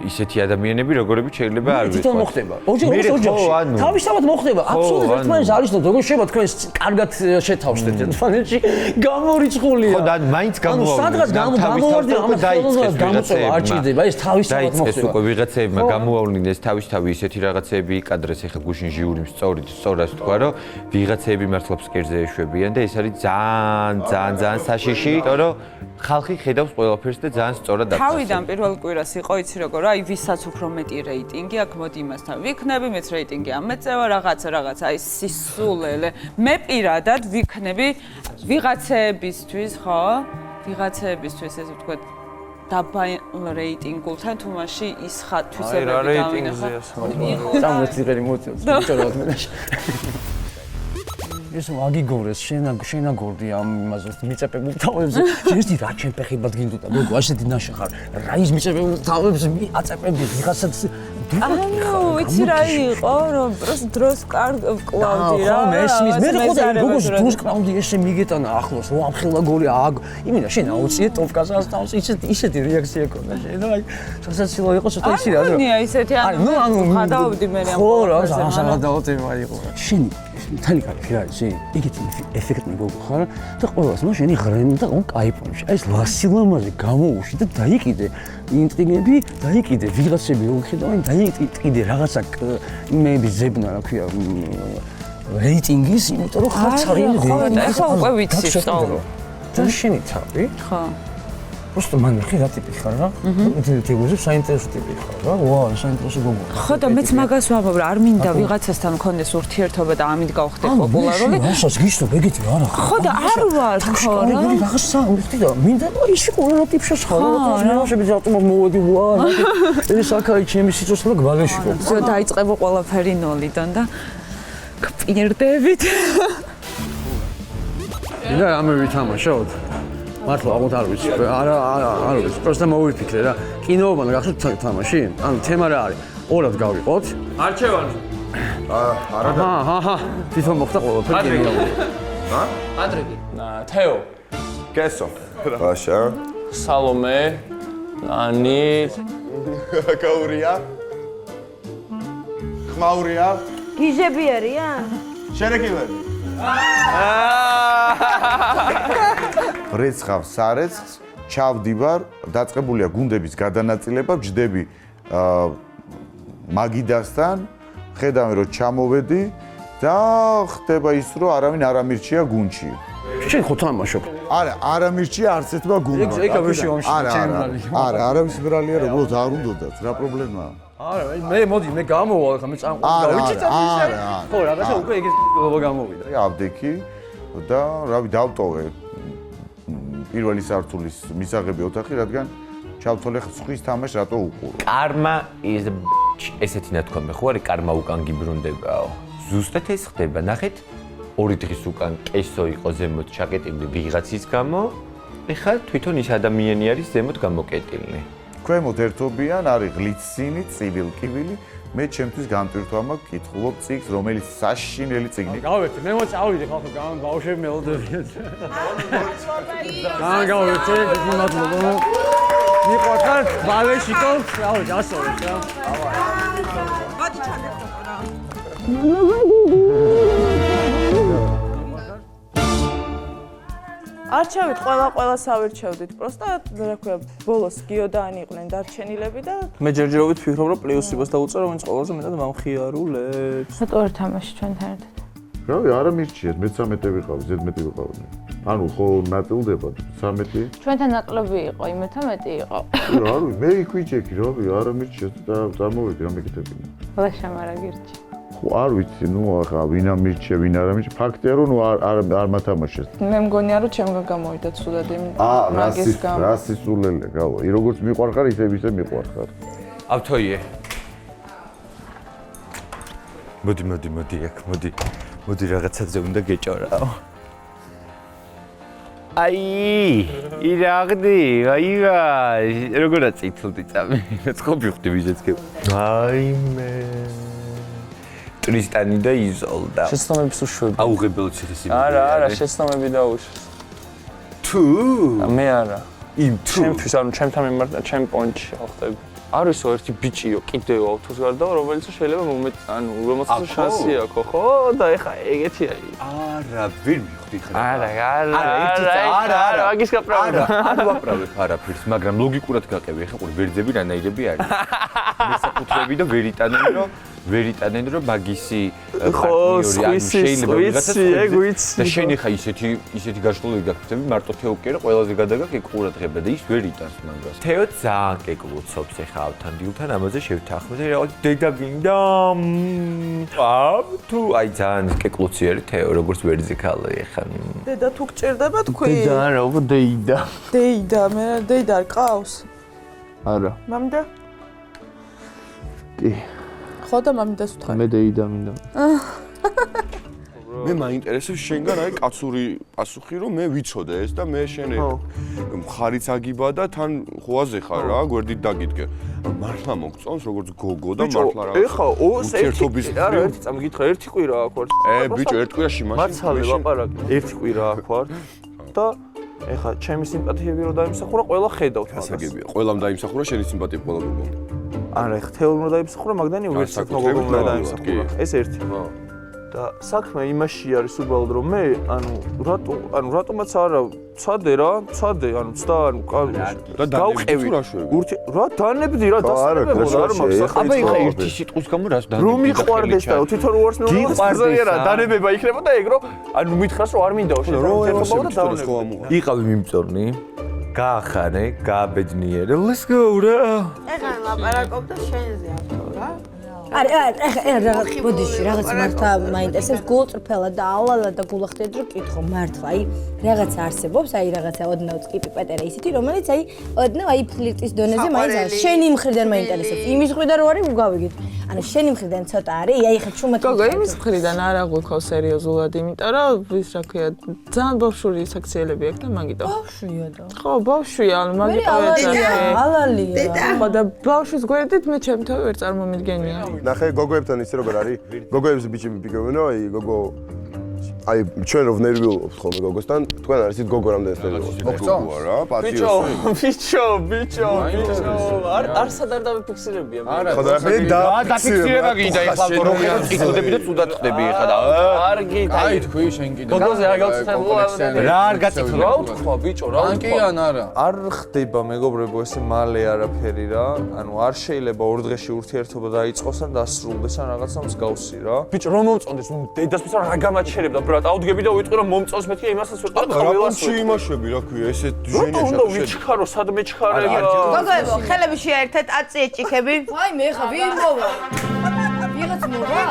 ისეთი ადამიანები როგორებიც შეიძლება არ თვითონ მოხდება ოჯახში თავისთავად მოხდება აბსოლუტურად ერთმანეთს არის და როგორ შეიძლება თქვენ კარგად შეთავსდეთ ერთმანეთში გამორიცხულია ხო და მაინც გამოვარდნით გამოვარდნით ამას გამოწვევა არ ჭირდება ეს თავისთავად მოხდება დაიწყეს უკვე ვიღაცებმა გამოვარდნით ეს თავისთავი ისეთი რაღაცები იკადრეს ეხა გუშინ ჟიურიმ სწორად თქვა რომ ვიღაცები მართლა ფსკერზე ეშვებიან და ეს არის ძალიან საშიში იმიტომ რომ ხალხი ხედავს ყველაფერს და ძალიან სწორად დაწესებს თავიდან პირველ კვირას იყო იცი როგორ აი ვისაც უფრო მეტი რეიტინგი აქვს მოდი იმასთან ვიქნები მეც რეიტინგი ამეწევა რაღაცა აი სისულელე მე პირადად ვიქნები ვიღაცებისთვის ხო ვიღაცებისთვის ესე ვთქვათ დაბა რეიტინგულთან თუ მაშინ ის თვისებები დავინახა სამოცი მოწევს ბიჭორად მე ეს ვაგიგორეს შენაგორდი ამ იმაზე მიწებებულ თავებზე შეიძლება რა ჩემ ფეხებად გინდოდა გოგო ასეთი ნაშა ხარ რა ის მიწებებულ თავებზე აწეპები ვიღაცაც ანუ იცი რა იყო რომ დროს კლავდი რა ხო მესმის მე ხო და გოგოს დროს კლავდი ესე მიგეტანა ახლოს რო ამხელა გოლი აგ იმენა შენ აუციე ტოპკაზას თავს ისეთი რეაქცია ქონდა შენ აი სასაცილო იყო ცოტა ისი რა არა ისეთი ანუ ხადაობდი მე ამ ხო რა საღადაო თემა იყო შენ თალი კაცი რა ისი იგეთი ეფექტი გოგო ხარ და ყველას ნუ შენი ღრენი და on кайფონში აი ეს ლასილამაზე გამოუში და დაიკიდე ინტრიგები დაიკიდე ვიღაცები როგორ ხედავენ დაიკიდე რაღაცა იმეები ზებნა რა ქვია რეიტინგის იმიტომ რომ ხარ ცარიელი ხო და ახლა უკვე ვიცი სწავლო და შენი თავი ხო просто მან ხე რა ტიპი ხარ რა ინტელექტუალიზმი საინტერესო ტიპი ხარ რა ვაუ საინტერესო გოგო ხო და მეც მაგას ვამბობ რა არ მინდა ვიღაცასთან მქონდეს ურთიერთობა და ამით გავხდე პოპულარული რასაც გიშტობ ეგეთი არა ხო და არ ვარ ხო რა რაღაცა ვიხდი და მინდა ის იყო რა ტიპშეს ხარ რა შეიძლება ავტომატ მოვედი ვარ ეს აქაა ჩემი სიცოცხლე და გვალეში ხო ზოგადად დაიწყება ყველაფერი ნოლიდან და გპირდებით მინდა რამე ვითამაშოთ მართლა აღოთ არ ვიცი არ ვიცი просто მოვიფიქრე რა კინოობა და გახსოვთ თამაში ანუ თემა რა არის ორად გავიყოთ არჩევანი აჰა თვითონ მოხდა ყველაფერი გენიალური პატრიკი თეო კესო ბაშა სალომე ანი გაურია ხმაურია გიჟები არიან შერეკილები რეცხავს სარეცხს ჩავდივარ დაწყებულია გუნდების გადანაწილება ვჯდები მაგიდასთან ხედავენ რომ ჩამოვედი და ხდება ის რომ არავინ არ ამირჩია გუნდში შენ ხო თამაშობ არა არ ამირჩია არც ერთმა გუნდმა არა არავის ბრალია რომ უბრალოდ არ უნდათ რა პრობლემაა არა მე მოდი მე გამოვალ ხა მე წამყვი ხო რაღაცა უკვე ეგეთ გლობა გამოვიდა აბდექი და რავი დავტოვე პირველი სართულის მისაღები ოთახი რადგან ჩავთვალე ხსხვის თამაშს რატო უყურო კარმა is ესეთი ნათქვამი ხო არის კარმა უკან გიბრუნდებაო ზუსტად ეს ხდება ნახეთ 2 დღის უკან კესო იყო ზემოთ ჩაკეტილი ვიღაცის გამო ეხლა თვითონ ის ადამიანი არის ზემოთ გამოკეტილი ქვემოთ ერთობიან არის გლიცინი ცივილკივილი მე ჩემთვის განტვირთვა მაქვს კითხულობ წიგნს რომელიც საშინელი წიგნი გავეთ მე მოწავიდე ხალხო ბავშვები მელოდებიან გავეთ მადლობა მიყვარხარ ბალეში კოლს რავი გასწორეთ რა მოდი ჩაგეთო რა არჩევით ყველას ავირჩევდით პროსტა რა ქვია ბოლოს გიოდანი იყვნენ დარჩენილები და მე ჯერჯერობით ვფიქრობ რომ პლეიოსებას დაუწერა ვინც ყველაზე მეტად მომხიარულებს ცოტა ორ თამაში ჩვენთან ერთად რავი არა მირჩიეთ მე 13 ვიყავი ზედმეტი ვიყავი ანუ ხო ნაწილდება 13 ჩვენთან ნაკლები იყო იმეთა მეტი იყო რავი მე იქვიჩეკი რავი არა მირჩიეთ და წარმოვიდი რა მეკითხებინა ლაშა მარა გირჩი არ ვიცი, ახლა ვინ ამირჩია, ვინ არ ამირჩია, ფაქტია რომ არ მათამაშეს. მე მგონია რომ ჩემგან გამოვიდა ცუდად მაგის გამო. რა სისულელე, გავა. როგორც მიყვარხარ, ისე მიყვარხარ. ავთოიე. მოდი აქ, მოდი რაღაცაზე უნდა გეჭორაო. ირაღდი, როგორაც იწლდი წამი. ხო ვიხდი ვიზეც გე. მე. ტრისტანი და იზოლდა. შეცდომების უშვები. აუღებელი ციხესიმაგრე. არა, შეცდომები დაუშვეს. თუ? მე არა. ჩემთვის, ჩემთან მიმართ, ჩემ პონჩი ხდება. არისო ერთი ბიჭიო, კიდევ ავთოს გარდა, რომელიც შეიძლება რომელსაც შანსი აქვს, ხო? და ეხა ეგეთი არის. არა, ვერ მივხვდი ხარ. არა, მაგის გაპრავება. არ ვაპრავებ არაფერს, მაგრამ ლოგიკურად გაყევი, ეხა ყური ვერძები რანაირები არის. მესაკუთრები და ვერიტანენ რომ მაგისი პარტნიორი შეიძლება ვიღაცას და შენ ეხა ისეთი გაშლილი გაგწევი მარტო თეო კი არა ყველაზე გადაგაკ ეყურადღება და ის ვერიტანს მაგას. თეო ძალიან კეკლუცობს ეხა ავთან დილთან ამაზე შევთანხმდით რაღაც დედა გინდა თუ აი ძალიან კეკლუცი არის თეო როგორც ვერძი ქალი ეხა დედა თუ გჭირდება თქვი დედა არა უბო დეიდა მე დეიდა არ ყავს არა მამდა კი ხო და მამიდას ვთხარი მე დეიდა მინდა მე მაინტერესებს შენგან აი კაცური პასუხი რომ მე ვიცოდე ეს და მე შენ მხარიც აგიბა და თან ხოაზე ხარ რა გვერდით დაგიდგე მართლა მოგწონს როგორც გოგო და მართლა რა ეხა ურთიერთობის არა ერთი წამი გითხრა ერთი კვირა აქ ვარ ბიჭო ერთ კვირაში მაშინ მართალი ლაპარაკი ერთი კვირა აქ ვარ და ეხა ჩემი სიმპათიები რო დაიმსახურა ყველა ხედავთ მაგას გასაგებია ყველამ დაიმსახურა შენი სიმპათიები ყველა გოგო არა ეხა თეორ რო დაიმსახურა მაგდანი ვერც საქმე გოგო რო დაიმსახურა ეს ერთი და საქმე იმაში არის უბრალოდ რომ მე რატომაც არა ცადე ცდა და დავყევი რა დანებდი რა დასწრებებოდა არ მაქვს აბა ეხა ერთი სიტყვის გამო რას დანებდი რომ მიყვარდეს და თვითონ რო არს მეუბნება რა დანებება იქნებოდა ეგ რომ მითხრას რომ არ მინდაო შენ იყავი მიმწორნი გაახარე გააბედნიერე let's go რა ეხლა ლაპარაკობ და შენზე ავთო რა არა, ბოდიში, რაღაც მართლა მაინტერესებს გულწრფელად და ალალად და გულახდეთ რომ კითხო მართლა, აი რაღაცა არსებობს, აი რაღაცა ოდნავ ტიპი პატარა ისეთი, რომელიც აი ოდნავ აი ფლირტის დონეზე მაინც არის. შენი მხრიდან მაინტერესებს. იმის მხრიდან რო არის გავიგეთ. ანუ შენი მხრიდან ცოტა არის, აი ხა ჩუმად გოგო იმის მხრიდან არ აღვიქო სერიოზულად, იმიტომ რომ ვის რა ქვია, ძალიან ბავშვური საქციელები აქვს და მაგიტო. ბავშვია და. ხო, ბავშვია, ანუ მაგიტო ეცახე. ალალია. ხო და ბავშვის გვერდით მე ჩემთავი ვერ წარმომიდგენია. ნახე გოგოებთან ისე როგორ არის გოგოებს ბიჭები პიკებენო აი გოგო აი ჩვენ რო ნერვიულობთ ხოლმე გოგოსთან თქვენ არისით გოგო რამდენს ნერვიულობთ გოგოა რა ბიჭო არ სადარ დავიფიქსირებია მე დაფიქსირება გინდა ეხლა რომ ხედავდი და ცუდად ხდები ეხლა და არ გინდა აი თქვი შენ კიდე გოგოზე არ გავცეთებულა რა არ გაცექნა რა უთქვა ბიჭო რა უთქვა არა არ ხდება მეგობრებო ესე მალე არაფერი რა ანუ არ შეიძლება ორ დღეში ურთიერთობა დაიწყოს ან დასრულდეს ან რაღაცა მსგავსი რა ბიჭო რომ მომწონდეს დედასმის რა გამაჩერებდა ბრატ ავდგები და ვიტყვი რომ მომწონს მეთქი იმასაც ვიტყვი და ყველას იმაშები რა ქვია ესე ჟენია შენ ვიჩქარო სად მეჩქარება გოგოებო ხელები შეერთეთ აწი ეჭიქები აი მე ხა ვინ მოვა ვიღაც მოვა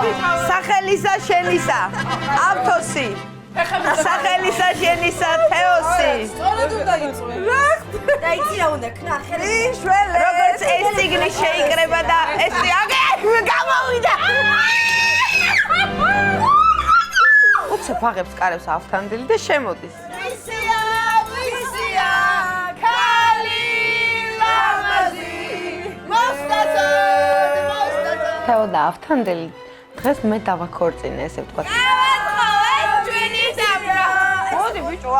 სახელისა შენისა ავთოსი სახელისა შენისა თეოსი სწორად უნდა იწვე რა და იცი რა უნდა ქნა ხელი როგორც ეს ციგნი შეიკრება და ეს აგე გამოვიდა უცებ აღებს კარებს ავთანდილი და შემოდის. ვისია, ქალი ლამაზი, მოსტაცოდ. თეო და ავთანდილი დღეს მე დავაქორწინე, ესე ვთქვა. ჩვენი დაბრა. მოდი ბიჭო,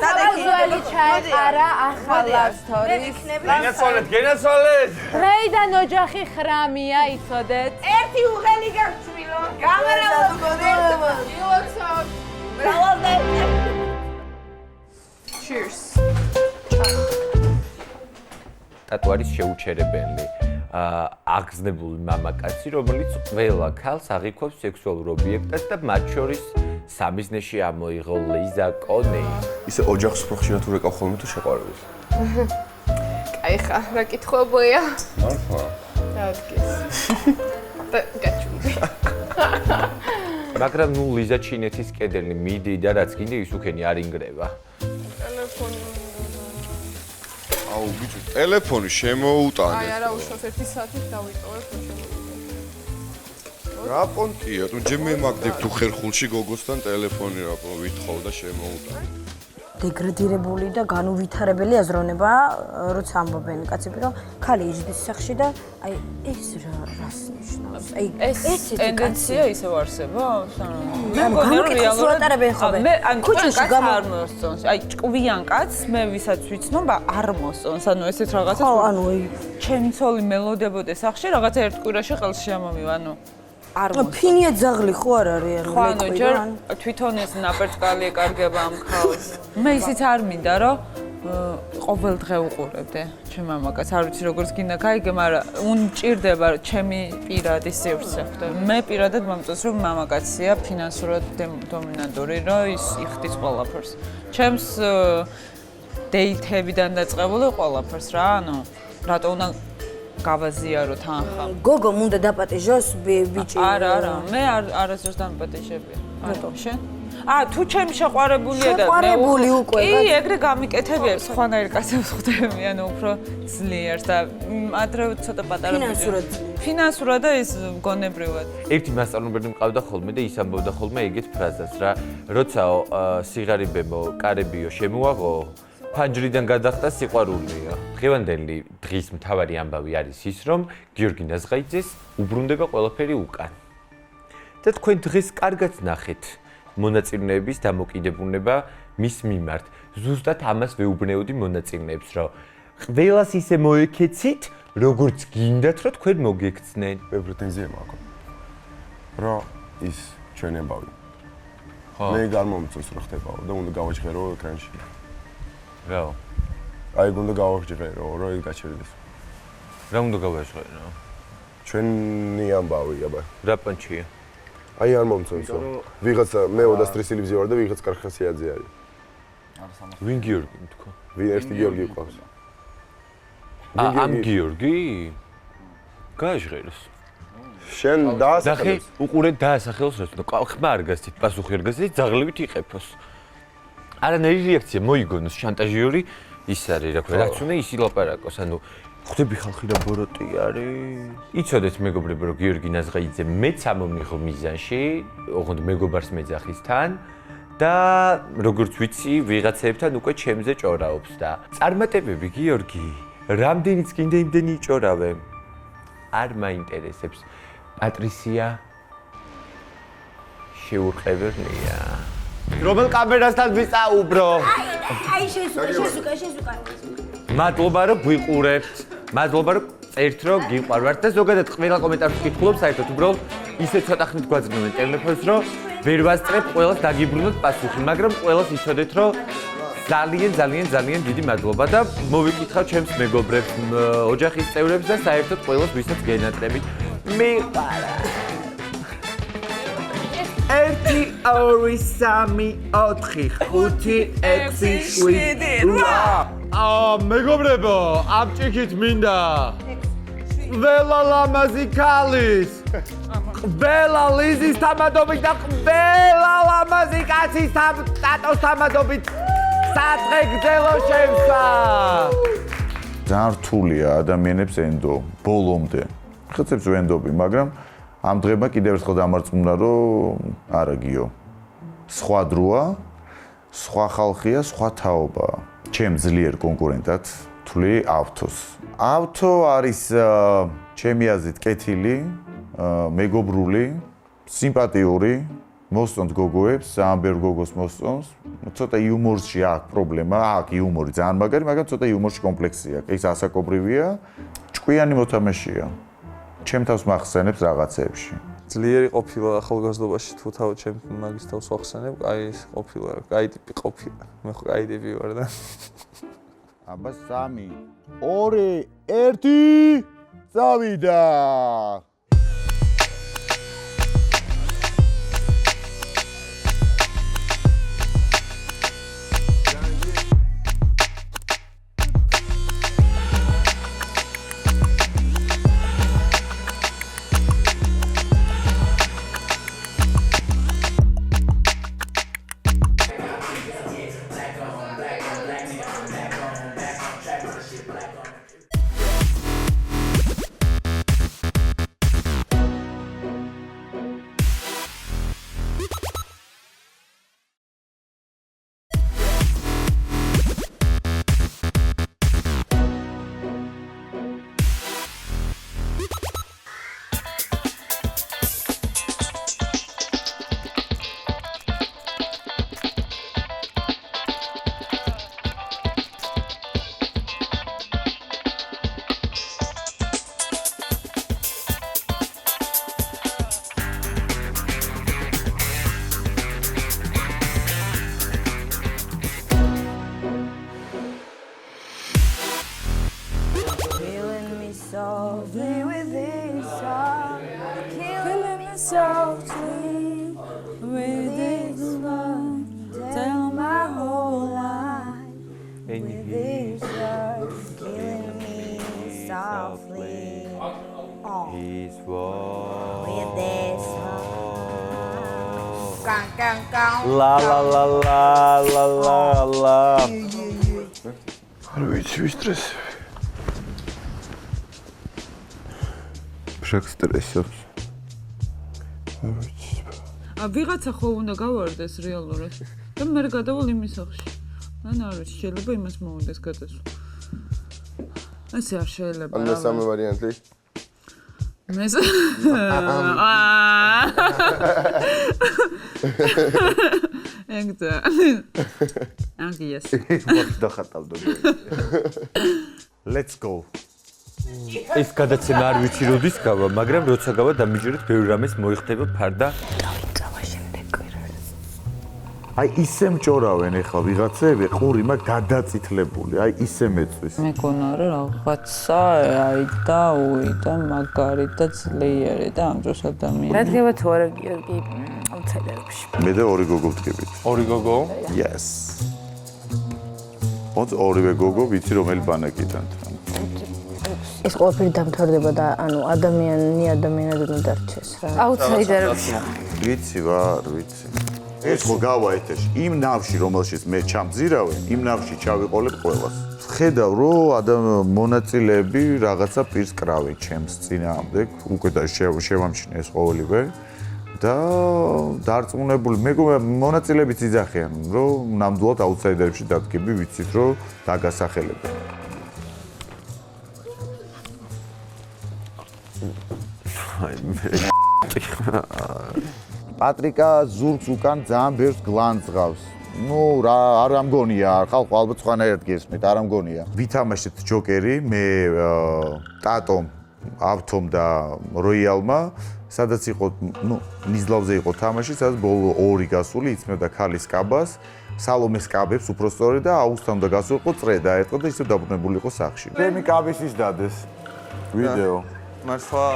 დადექილი ჩაეყარა ახლა სტორის. გენაცვალეთ. დღეიდან ოჯახი ხრამია, იცოდეთ. ერთი უღელი გაჩვილო. გამარავალ გონერტო. Cheers. ტატუ არის შეუჩერებელი. აგზნებული მამაკაცი, რომელიც ყველა ქალს აღიქვებს სექსუალურ ობიექტად და მათ შორის სამიზნეში ამოიღო ლიზა კონი. ისე ოჯახს უფრო ხშირად ურეკავ ხოლმე თუ შეყვარებას? კაი ხა, რა კითხვებია? მართლა? რა ვთქვის? და გაჩვენე. მაგრამ ნუ ლიზა ჩინეთის კედელი მიდი და რაც გინდა ის უქენი არ ინგრევა. აუ ბიჭო, ტელეფონი შემოუტანე. აი არა უშავს 1 საათით დავიტოვებ რა პონტია, თუ ჯემე მაგდებ თუ ხერხულში გოგოსთან ტელეფონი რა ვითხოვ და შემოუტანე. დეგრადირებული და განუვითარებელი აზროვნება, როცა ამბობენ კაცები, რომ ქალი იჯდის სახში და აი ეს რას ნიშნავს? აი ეს ტენდენცია ისევ არსებობს? მე მგონი რომ რეალურად მე კუჩაში არ მოსწონს. აი ჭკვიან კაცს მე ვისაც ვიცნობა არ მოსწონს. ანუ ესეთ რაღაცას. ხო, ანუ ჩემი ცოლი მელოდებოდეს სახში რაღაცა ერთ კვირაში ხელში შემომივა, ანუ არ მოსწონს. ფინია ძაღლი ხო არ არის ანუ ხო, ანუ ჯერ თვითონ ეს ნაპერწკალი ეკარგება ამ ხალხს. მე ისიც არ მინდა რომ ყოველ დღე უყურებდე ჩემ მამაკაც. არ ვიცი როგორც გინდა გაიგე, მაგრამ უნჭირდება ჩემი პირადი სივრცე ხდა. მე პირადად მომწონს რომ მამაკაცია ფინანსურად დომინანტური, რომ ის იხდის ყველაფერს. ჩემს დეითებიდან დაწყებული ყველაფერს რა, ანუ რატო უნდა გავაზიარო თანხა. გოგომ უნდა დაპატიჟოს ბიჭი. არა, მე არასდროს დამპატიჟებია. რატო შენ? თუ ჩემი შეყვარებულია და შეყვარებული უკვე. კი, ეგრე გამიკეთებია, სხვანაირ კაცებს ხვდები, ანუ უფრო ძლიერს და ადრე ცოტა პატარა ფინანსურად. ფინანსურად და ის გონებრივად. ერთი მასწავლებელი მყავდა ხოლმე და ის ამბობდა ხოლმე ეგეთ ფრაზას რა, როცა სიღარიბემო კარებიო შემოაღო ფანჯრიდან გადახდა სიყვარულიო. დღევანდელი დღის მთავარი ამბავი არის ის, რომ გიორგი ნაზღაიძეს უბრუნდება ყველაფერი უკან. და თქვენ დღეს კარგად ნახეთ მონაწილეების დამოკიდებულება მის მიმართ. ზუსტად ამას ვეუბნეოდი მონაწილეებს, რომ ყველას ისე მოეკეცით, როგორც გინდათ, რომ თქვენ მოგექცნენ. მე პრეტენზია მაქვს. რა ის ჩვენი ამბავი. მე გამომწონს რომ ხდებაო და უნდა გავაჭღერო ეკრანში. რა? აი გუნდა გავაჭღერო, რომ ის გაჩერდეს. რა უნდა გავაჭღერო? ჩვენი ამბავი, აბა. რა პანჩია? აი არ მომწონსო. ვიღაცა მე 23 ლიბზი ვარ და ვიღაც კარხასიაძე არის. ვინ გიორგი თქვა? ვინ ერთი გიორგი ყავს. ამ გიორგი? გააჟღეროს. შენ დაასახელოს. უყურე დაასახელოს რა თქმა უნდა. ხმა არ გასცით, პასუხი არ გასცით, ძაღლებით იყეფოს. არანაირი რეაქცია მოიგონოს შანტაჟიორი ის არის რა ქვია, რაც უნდა ის ილაპარაკოს, ანუ ხვდები ხალხი რა ბოროტი არის. იცოდეთ მეგობრებო, რომ გიორგი ნაზღაიძე მეც ამომიღო მიზანში, ოღონდ მეგობარს მეძახისთან და როგორც ვიცი, ვიღაცებთან უკვე ჩემზე ჭორაობს და წარმატებები გიორგი, რამდენიც გინდა იმდენი იჭორავე. არ მაინტერესებს. პატრისია შეურყევერნია. რომელ კამერასთან ვისაუბრო? აი შესუკა. მადლობა რომ გვიყურებთ. მადლობა რომ წერთ რომ გიყვარვართ და ზოგადად ყველა კომენტარს ვკითხულობ საერთოდ უბრალოდ ისე ცოტა ხნით გვაძნობენ ტელეფონს რომ ვერ ვასწრებ ყველას დაგიბრუნოთ პასუხი, მაგრამ ყველას იცოდეთ რომ ძალიან დიდი მადლობა და მოვიკითხავ ჩემს მეგობრებს, ოჯახის წევრებს და საერთოდ ყველას ვისაც გენატრებით. მიყვარა. 1 2 3 4 5 6 7 მეგობრებო, ამ ჭიქით მინდა ყველა ლამაზი ქალის, ყველა ლიზის თამადობით და ყველა ლამაზი კაცის ტატოს თამადობით სადღე გძელო შემსა. ძალიან რთულია ადამიანებს ენდო ბოლომდე. ხეცებს ვენდობი, მაგრამ ამ დღემა კიდევ ერთხელ დამარწმუნა, რომ არა გიო. სხვა დროა, სხვა ხალხია, სხვა თაობაა. ჩემ ძლიერ კონკურენტად თვლი ავთოს. ავთო არის ჩემი აზრით კეთილი, მეგობრული, სიმპათიური, მოსწონთ გოგოებს, ძალიან ბევრ გოგოს მოსწონს. ცოტა იუმორში აქვს პრობლემა, აქვს იუმორი ძალიან მაგარი, მაგრამ ცოტა იუმორში კომპლექსია. ის ასაკობრივია, ჭკვიანი მოთამაშეა. ჩემ თავს მახსენებს რაღაცეებში. ძლიერი ყოფილა ახალგაზრდობაში თუ თავ ჩემ მაგის თავს ვახსენებ, აი ეს ყოფილა, კაი ტიპი ყოფილა. მე ხო კაი ტიპი ვარ და აბა 3 2 1 წავიდა. softly with this one. Tell my whole life with this one. Killing me softly. He's what? With this one. La la la la la la la. არ ვიცი, ვისტრესი. შეხ სტრესობს. არ ვიცი. ვიღაცა ხო უნდა გავარდეს რეალურად და მე გადავალ იმის სახში. ან არ ვიცი, შეიძლება იმას მოვიდეს გადასვლა. ასე არ შეიძლება. ან მესამე ვარიანტი? ეგდა. აგიას. მოხდა დახატავდა. Let's go. ეს გადაცემა არ ვიცი როდის გავა, მაგრამ როცა გავა დამიჯერეთ ბევრი რამეს მოიხდება ფარდა. აი ისე მჭორავენ ეხლა ვიღაცები, ყურიმა გადაწითლებული, აი ისე მეწვის. მეკონა რომ რაღაცა აი და მაგარი და ძლიერი და ამ დროს ადამიანი. რა დგება თუ არა გიორგი აუთსაიდერებში. მე და ორი გოგო ვდგებით. ორი გოგო? Yes. ორივე გოგო ვიცი რომელი ბანაკიდან. ეს ყველაფერი დამთავრდება და ანუ ადამიანად უნდა დარჩეს რა. აუთსაიდერებში. ვიცი ვარ, ვიცი. ეს ხო გავა ეთერში. იმ ნავში, რომელშიც მე ჩამძირავენ, იმ ნავში ჩავიყოლებ ყველას. ხედავ, რომ მონაწილეები რაღაცა პირს კრავენ ჩემს წინააღმდეგ, უკვე და შევამჩნიეს ყოველივე და დარწმუნებული, მეგონა მონაწილეებიც იძახიან, რომ ნამდვილად აუთსაიდერებში დადგები, ვიცით, რომ დაგასახელებენ. პატრიკა ზურგს უკან ძალიან ბევრს გლანძღავს. ნუ რა არ ამგონია, ხალხო ალბათ სხვანაირად გესმით, არ ამგონია. ვითამაშეთ ჯოკერი, მე ტატომ, ავთომ და როიალმა, სადაც იყო, ნუ მიზლავზე იყო თამაში, სადაც ბოლო 2 გასული იწმევდა ქალის კაბას, სალომეს კაბებს უпростоრი და აუგუსტამ და გასულიყო წრე დაერტყო და ისევ დაბრუნებული იყო სახში. ჩემი კაბის ის დადეს. ვიდეო. მართლა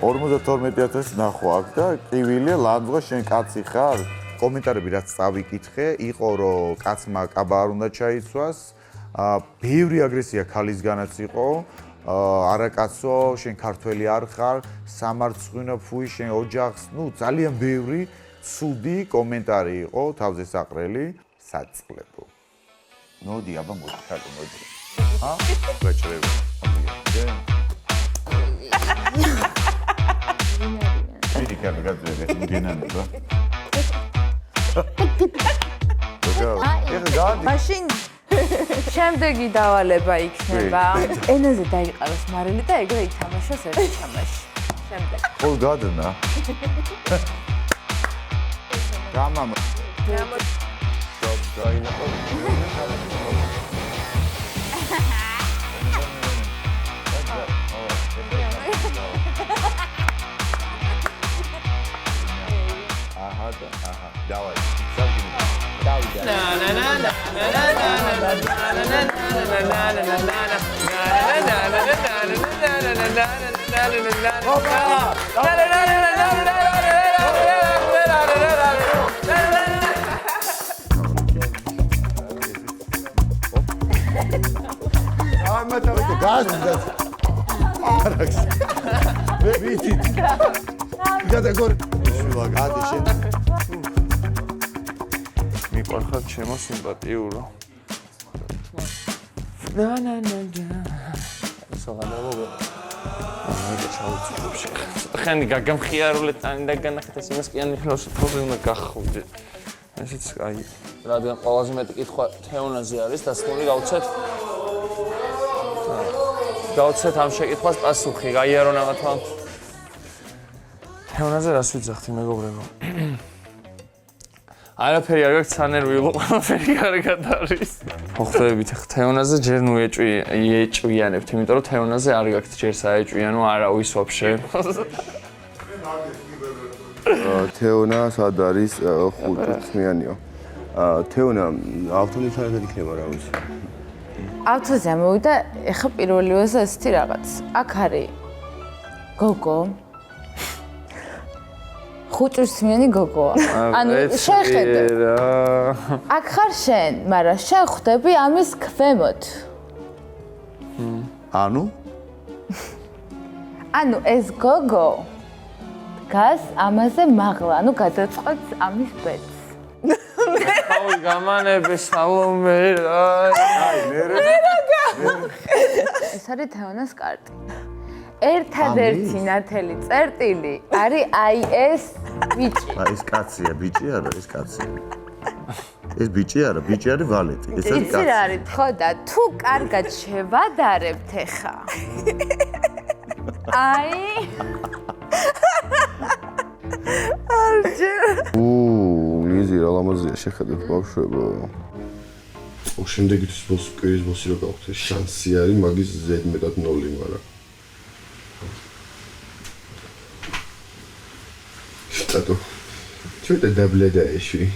52,000 ნახო აქ და კივილია ლანძღვა შენ კაცი ხარ? კომენტარები რაც წავიკითხე, იყო რომ კაცმა კაბა არ უნდა ჩაიცვას, ბევრი აგრესია ქალისგანაც იყო, არაკაცო, შენ ქართველი არ ხარ, სამარცხვინო ფუი შენ ოჯახს, ნუ ძალიან ბევრი ცუდი კომენტარი იყო, თავზე საყრელი, საწყლებო. მოდი, აბა მოდი, ხატო მოდი. გაჭრები. დიდი კაბა გაძლევე, მგენანება. მაშინ შემდეგი დავალება იქნება. ენაზე დაიყაროს მარილი და ეგრე ითამაშოს ერთი თამაში. შემდეგ. ხო გადნა. გამამა. Давай. მიყარხარ ჩემო სიმპათიურო. ხანი გაგამხიარულეთ ან და განახეთ იმას კი ან ხნავს თოზე უნდა გახხოვდე. ესეც აი რადგან ყველაზე მეტი კითხვა თეონაზე არის დასმული გავცეთ ამ შეკითხვას პასუხი გაიარო ნამათვა. თეონაზე რას ვიძახთი მეგობრებო? არაფერი არ გაქვს სანერვიულო, ყველაფერი კარგად არის. მოხდებით ხა თეონაზე ჯერ ნუ ეჭვიანებთ, იმიტომ რომ თეონაზე არ გაქვთ ჯერ საეჭვიანო არავის ვაფშე. თეონა სად არის ხუთწლიანიო. თეონა ავტომობილთან ერთად იქნება რა ვიცი. ავტოზე მოვიდა, ეხა პირველივეზე ესეთი რაღაც. აქ არის გოგო. ხუჭურსმიანი გოგოა. ანუ შეხედე. აქ ხარ შენ, მაგრამ შენ ხვდები ამის ქვემოთ. ანუ ეს გოგო დგას ამაზე მაღლა, ანუ გადაწყვეტს ამის ბედს. აუ გამანები სალომე რა. ეს არის თეონას კარტი. ერთადერთი ნათელი წერტილი არის აი ეს ბიჭი. ეს კაცია, ბიჭი არა, ეს კაცია. ეს ბიჭი არა, ბიჭი არის ვალეტი. ეს არის იცი რა არის, ხო და თუ კარგად შევადარებთ ეხა. აი ლიზი რა ლამაზია შეხედეთ ბავშვებო. შემდეგთვის ბოს კვირის ბოსი რო გავხდე, შანსი არის მაგის ზედმეტად 0, მაგრამ შტატო. ჩვენ და დაბლედა ეში.